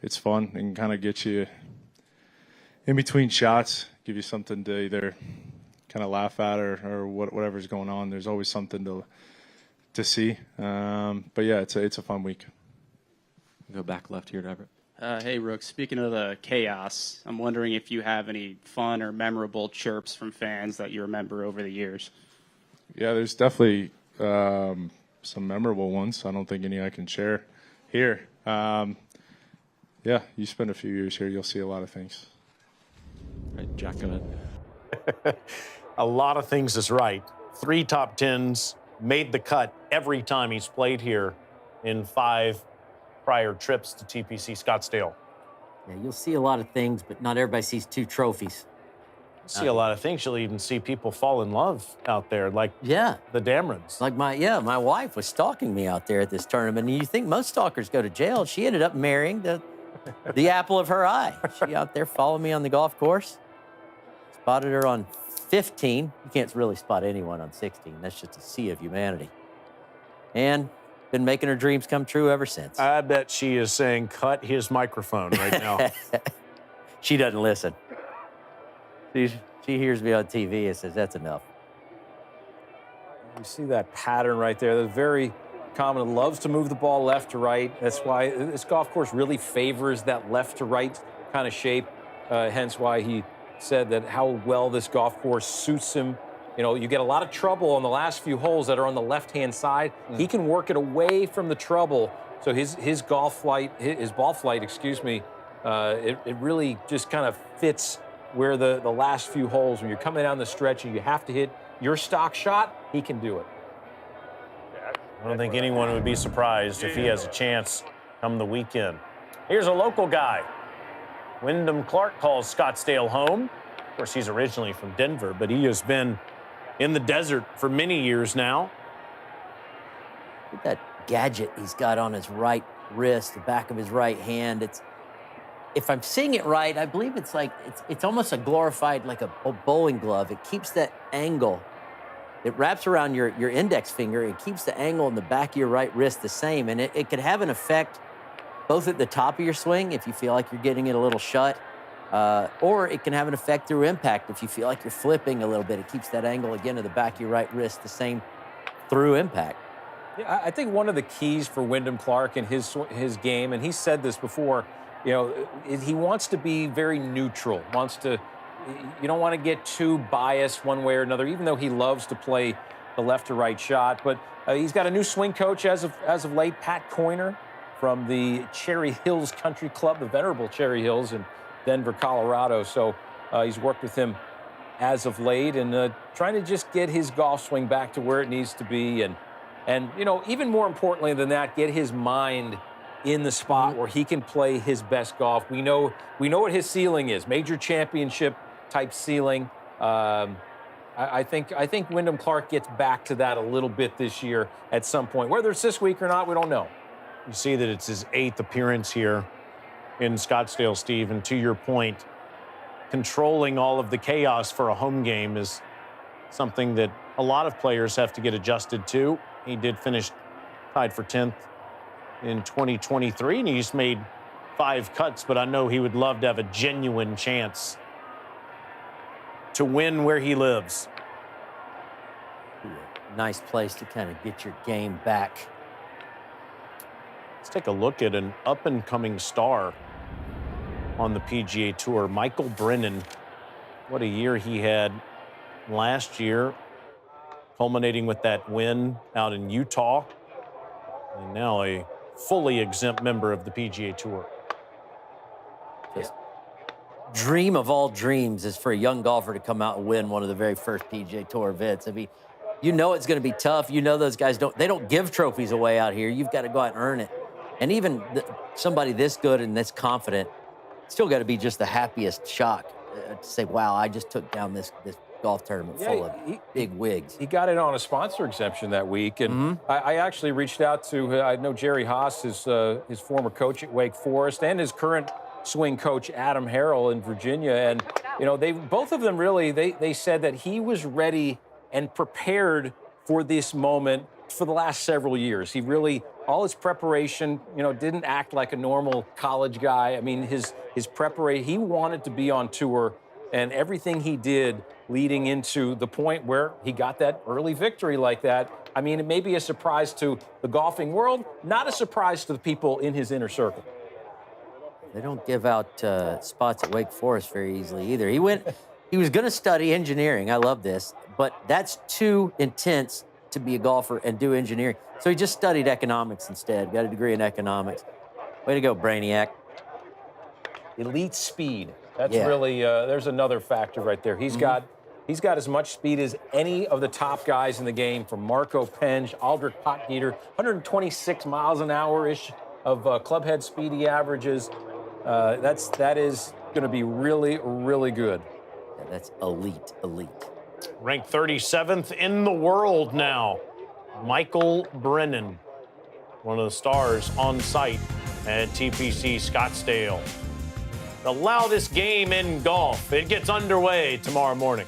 Speaker 12: it's fun and kind of gets you in between shots, give you something to either kind of laugh at or whatever's going on. There's always something to see. But yeah, it's a fun week.
Speaker 5: Go back left here to Everett.
Speaker 13: Hey, Rook. Speaking of the chaos, I'm wondering if you have any fun or memorable chirps from fans that you remember over the years.
Speaker 12: Yeah, there's definitely some memorable ones. I don't think any I can share here. Yeah, you spend a few years here, you'll see a lot of things.
Speaker 5: Right, Jack, go ahead.
Speaker 1: A lot of things is right. 3 top 10s, made the cut every time he's played here in 5 prior trips to TPC Scottsdale.
Speaker 2: Yeah, you'll see a lot of things, but not everybody sees 2 trophies.
Speaker 1: See a lot of things. You'll even see people fall in love out there, like
Speaker 2: the
Speaker 1: Damrons.
Speaker 2: Like my wife was stalking me out there at this tournament, and you think most stalkers go to jail. She ended up marrying the apple of her eye. She out there followed me on the golf course. Spotted her on 15. You can't really spot anyone on 16. That's just a sea of humanity. And been making her dreams come true ever since.
Speaker 1: I bet she is saying, cut his microphone right now.
Speaker 2: She doesn't listen. She hears me on TV and says, that's enough.
Speaker 3: You see that pattern right there. That's very common. Loves to move the ball left to right. That's why this golf course really favors that left to right kind of shape. Hence why he said that how well this golf course suits him. You know, you get a lot of trouble on the last few holes that are on the left-hand side. He can work it away from the trouble. So his ball flight, excuse me, it really just kind of fits where the last few holes, when you're coming down the stretch and you have to hit your stock shot, he can do it.
Speaker 1: I don't think anyone would be surprised if he has a chance come the weekend. Here's a local guy. Wyndham Clark calls Scottsdale home. Of course, he's originally from Denver, but he has been in the desert for many years now.
Speaker 2: Look at that gadget he's got on his right wrist, the back of his right hand. If I'm seeing it right, I believe it's almost a glorified, like a bowling glove. It keeps that angle. It wraps around your index finger. It keeps the angle in the back of your right wrist the same. And it could have an effect both at the top of your swing, if you feel like you're getting it a little shut, or it can have an effect through impact. If you feel like you're flipping a little bit, it keeps that angle, again, of the back of your right wrist the same through impact.
Speaker 3: Yeah, I think one of the keys for Wyndham Clark and his game, and he said this before, you know, he wants to be very neutral, you don't want to get too biased one way or another, even though he loves to play the left to right shot. But he's got a new swing coach as of late, Pat Coyner from the Cherry Hills Country Club, the venerable Cherry Hills in Denver, Colorado. So he's worked with him as of late and trying to just get his golf swing back to where it needs to be. And you know, even more importantly than that, get his mind in the spot where he can play his best golf. We know what his ceiling is, major championship type ceiling. I think Wyndham Clark gets back to that a little bit this year at some point. Whether it's this week or not, we don't know.
Speaker 1: You see that it's his 8th appearance here in Scottsdale, Steve. And to your point, controlling all of the chaos for a home game is something that a lot of players have to get adjusted to. He did finish tied for 10th in 2023, and he's made 5 cuts, but I know he would love to have a genuine chance to win where he lives.
Speaker 2: Nice place to kind of get your game back.
Speaker 1: Let's take a look at an up-and-coming star on the PGA Tour, Michael Brennan. What a year he had last year, culminating with that win out in Utah, and now a fully exempt member of the PGA Tour.
Speaker 2: Just dream of all dreams is for a young golfer to come out and win one of the very first PGA Tour events. I mean, you know it's going to be tough. You know those guys don't give trophies away out here. You've got to go out and earn it. And even somebody this good and this confident, still got to be just the happiest shock to say, wow, I just took down this golf tournament full of big wigs.
Speaker 3: He got it on a sponsor exemption that week, and I actually reached out to, I know Jerry Haas, his former coach at Wake Forest, and his current swing coach, Adam Harrell in Virginia, and you know, both of them really, they said that he was ready and prepared for this moment for the last several years. He really all his preparation, didn't act like a normal college guy. I mean, his preparation, he wanted to be on tour, and everything he did leading into the point where he got that early victory like that. I mean, it may be a surprise to the golfing world, not a surprise to the people in his inner circle.
Speaker 2: They don't give out spots at Wake Forest very easily either. He was going to study engineering. I love this, but that's too intense to be a golfer and do engineering. So he just studied economics instead, got a degree in economics. Way to go, Brainiac.
Speaker 3: Elite speed. That's really, there's another factor right there. He's got as much speed as any of the top guys in the game, from Marco Penge, Aldrich Potgieter, 126 miles an hour-ish of clubhead speed he averages. That is going to be really, really good.
Speaker 2: Yeah, that's elite.
Speaker 1: Ranked 37th in the world now, Michael Brennan, one of the stars on site at TPC Scottsdale. The loudest game in golf. It gets underway tomorrow morning.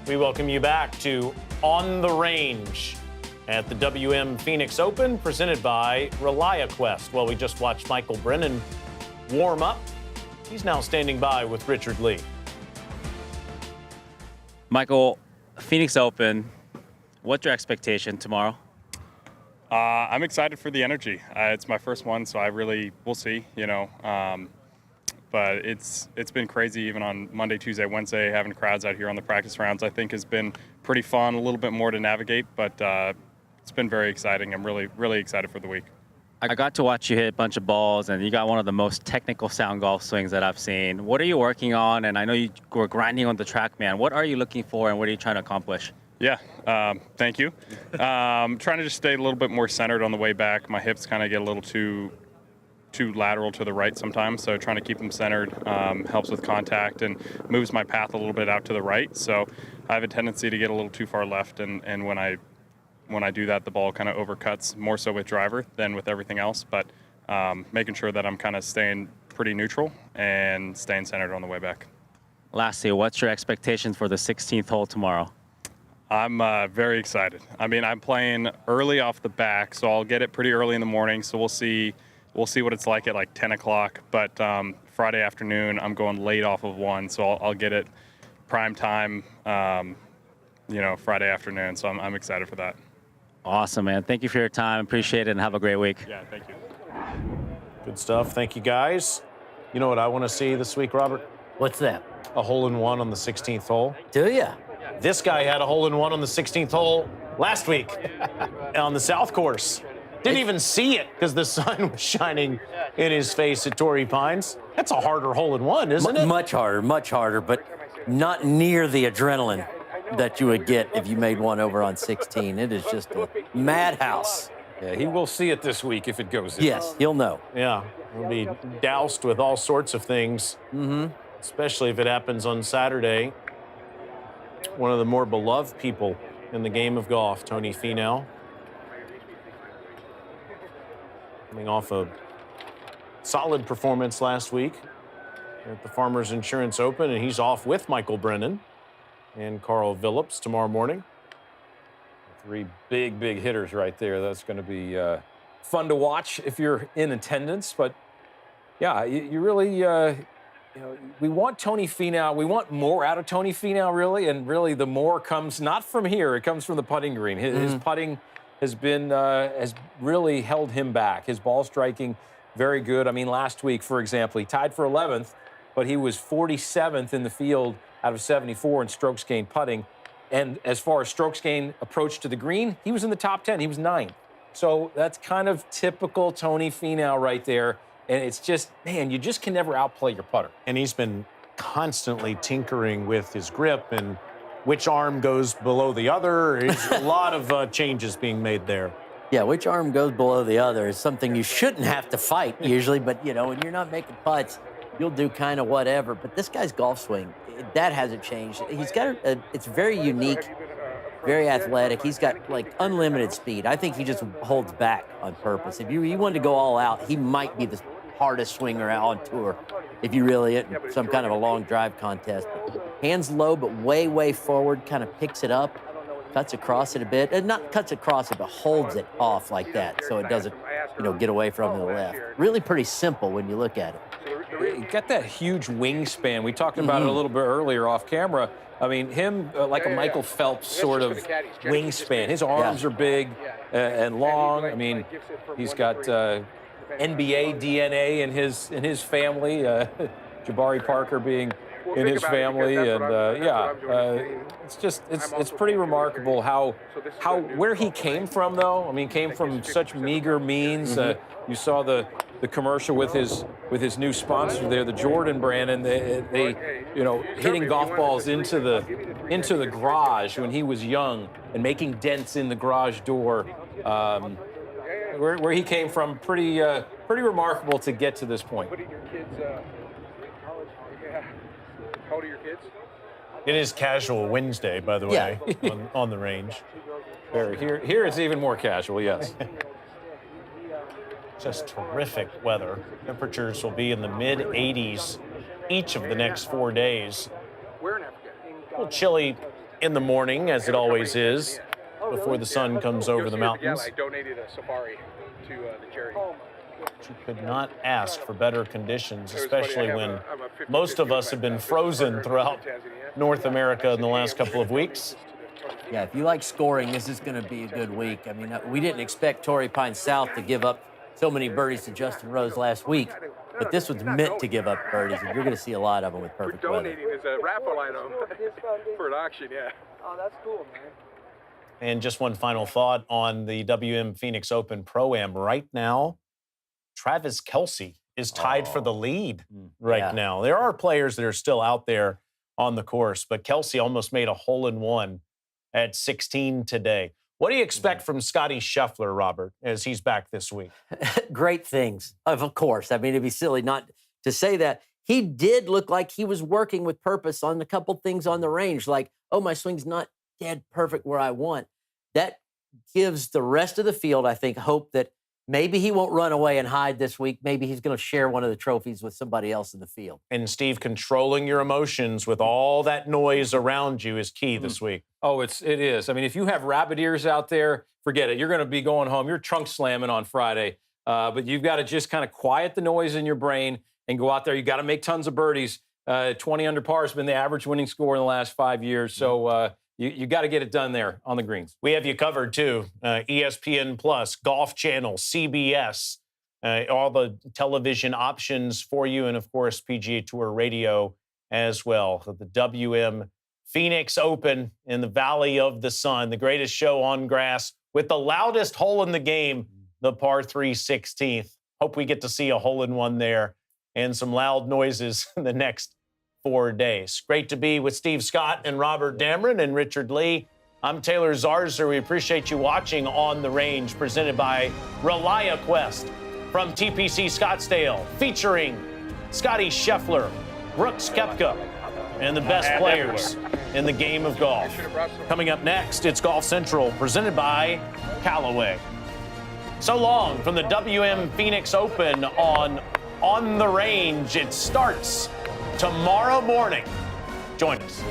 Speaker 1: We welcome you back to On the Range at the WM Phoenix Open, presented by ReliaQuest. Well, we just watched Michael Brennan warm up. He's now standing by with Richard Lee.
Speaker 7: Michael, Phoenix Open, what's your expectation tomorrow?
Speaker 8: I'm excited for the energy. It's my first one, so we'll see, But it's been crazy even on Monday, Tuesday, Wednesday, having crowds out here on the practice rounds, I think has been pretty fun, a little bit more to navigate, but it's been very exciting. I'm really, really excited for the week.
Speaker 7: I got to watch you hit a bunch of balls, and you got one of the most technical sound golf swings that I've seen. What are you working on? And I know you were grinding on the track, man. What are you looking for, and what are you trying to accomplish?
Speaker 8: Yeah, thank you. Trying to just stay a little bit more centered on the way back. My hips kind of get a little too lateral to the right sometimes, so trying to keep them centered helps with contact and moves my path a little bit out to the right. So I have a tendency to get a little too far left, and when I do that, the ball kind of overcuts, more so with driver than with everything else. But making sure that I'm kind of staying pretty neutral and staying centered on the way back.
Speaker 7: Lastly, what's your expectation for the 16th hole tomorrow?
Speaker 8: I'm very excited. I mean, I'm playing early off the back, so I'll get it pretty early in the morning. So we'll see what it's like at like 10 o'clock. But Friday afternoon, I'm going late off of 1, so I'll get it prime time, Friday afternoon. So I'm excited for that.
Speaker 7: Awesome, man. Thank you for your time. Appreciate it, and have a great week.
Speaker 8: Yeah, thank you.
Speaker 1: Good stuff. Thank you, guys. You know what I want to see this week, Robert?
Speaker 2: What's that?
Speaker 1: A hole-in-one on the 16th hole.
Speaker 2: Do ya?
Speaker 1: This guy had a hole-in-one on the 16th hole last week on the South Course. Didn't even see it because the sun was shining in his face at Torrey Pines. That's a harder hole-in-one, isn't it?
Speaker 2: Much harder, but not near the adrenaline that you would get if you made one over on 16. It is just a madhouse.
Speaker 3: Yeah, he will see it this week if it goes in.
Speaker 2: Yes, he'll know.
Speaker 1: Yeah, he'll be doused with all sorts of things, especially if it happens on Saturday. One of the more beloved people in the game of golf, Tony Finau. Coming off a solid performance last week at the Farmers Insurance Open, and he's off with Michael Brennan and Carl Phillips tomorrow morning.
Speaker 3: 3 big hitters right there. That's going to be fun to watch if you're in attendance. But yeah, you really, we want Tony Finau. We want more out of Tony Finau, really. And really, the more comes not from here. It comes from the putting green. His putting has been has really held him back. His ball striking, very good. I mean, last week, for example, he tied for 11th, but he was 47th in the field out of 74 in strokes gained putting. And as far as strokes gained approach to the green, he was in the top 10. He was 9th. So that's kind of typical Tony Finau right there. And it's just, man, you just can never outplay your putter.
Speaker 1: And he's been constantly tinkering with his grip and which arm goes below the other. There's a lot of changes being made there.
Speaker 2: Yeah, which arm goes below the other is something you shouldn't have to fight usually. But, when you're not making putts, you'll do kind of whatever. But this guy's golf swing, that hasn't changed. He's got it's very unique, very athletic. He's got like unlimited speed. I think he just holds back on purpose. If you wanted to go all out, he might be the hardest swinger out on tour if you really hit some kind of a long drive contest. Hands low, but way forward, kind of picks it up, cuts across it a bit, and not cuts across it, but holds it off like that so it doesn't, get away from the left. Really pretty simple when you look at it.
Speaker 3: You got that huge wingspan. We talked about it a little bit earlier off camera. I mean, him like a Michael Phelps sort of wingspan. His arms are big and long. I mean, he's got NBA DNA in his family. Jabari Parker being in his family, and it's pretty remarkable how where he came from, though. I mean, came from such meager means. You saw the commercial with his new sponsor there, the Jordan brand, and they hitting golf balls into the garage when he was young and making dents in the garage door. Where he came from, pretty remarkable to get to this point.
Speaker 14: How old are your kids?
Speaker 1: It is casual Wednesday, by the way, on the range.
Speaker 3: Here it's even more casual, yes.
Speaker 1: Just terrific weather. Temperatures will be in the mid-80s each of the next 4 days.
Speaker 14: Where in Africa?
Speaker 1: A little chilly in the morning, as it always is, before the sun comes over the mountains.
Speaker 14: I donated a safari to the charity.
Speaker 1: You could not ask for better conditions, especially when most of us have been frozen throughout North America in the last couple of weeks.
Speaker 2: Yeah, if you like scoring, this is going to be a good week. I mean, we didn't expect Torrey Pines South to give up so many birdies to Justin Rose last week, but this was meant to give up birdies, and you're going to see a lot of them with perfect weather.
Speaker 14: Donating as a raffle item for an auction, yeah.
Speaker 15: Oh, that's cool, man.
Speaker 1: And just one final thought on the WM Phoenix Open Pro-Am right now. Travis Kelce is tied for the lead right now. There are players that are still out there on the course, but Kelce almost made a hole-in-one at 16 today. What do you expect from Scottie Scheffler, Robert, as he's back this week?
Speaker 2: Great things, of course. I mean, it'd be silly not to say that. He did look like he was working with purpose on a couple things on the range, like, oh, my swing's not dead perfect where I want. That gives the rest of the field, I think, hope that maybe he won't run away and hide this week. Maybe he's going to share one of the trophies with somebody else in the field.
Speaker 1: And, Steve, controlling your emotions with all that noise around you is key this week.
Speaker 3: Oh, it is. I mean, if you have rabbit ears out there, forget it. You're going to be going home. You're trunk slamming on Friday. But you've got to just kind of quiet the noise in your brain and go out there. You got to make tons of birdies. 20 under par has been the average winning score in the last 5 years. So you got to get it done there on the greens.
Speaker 1: We have you covered, too. ESPN Plus, Golf Channel, CBS, all the television options for you, and, of course, PGA Tour radio as well. The WM Phoenix Open in the Valley of the Sun, the greatest show on grass with the loudest hole in the game, the par 3 16th. Hope we get to see a hole-in-one there and some loud noises in the next 4 days. Great to be with Steve Scott and Robert Dameron and Richard Lee. I'm Taylor Zarzer. We appreciate you watching On the Range, presented by ReliaQuest from TPC Scottsdale, featuring Scottie Scheffler, Brooks Koepka, and the best players in the game of golf. Coming up next, it's Golf Central, presented by Callaway. So long from the WM Phoenix Open on the Range. It starts tomorrow morning. Join us.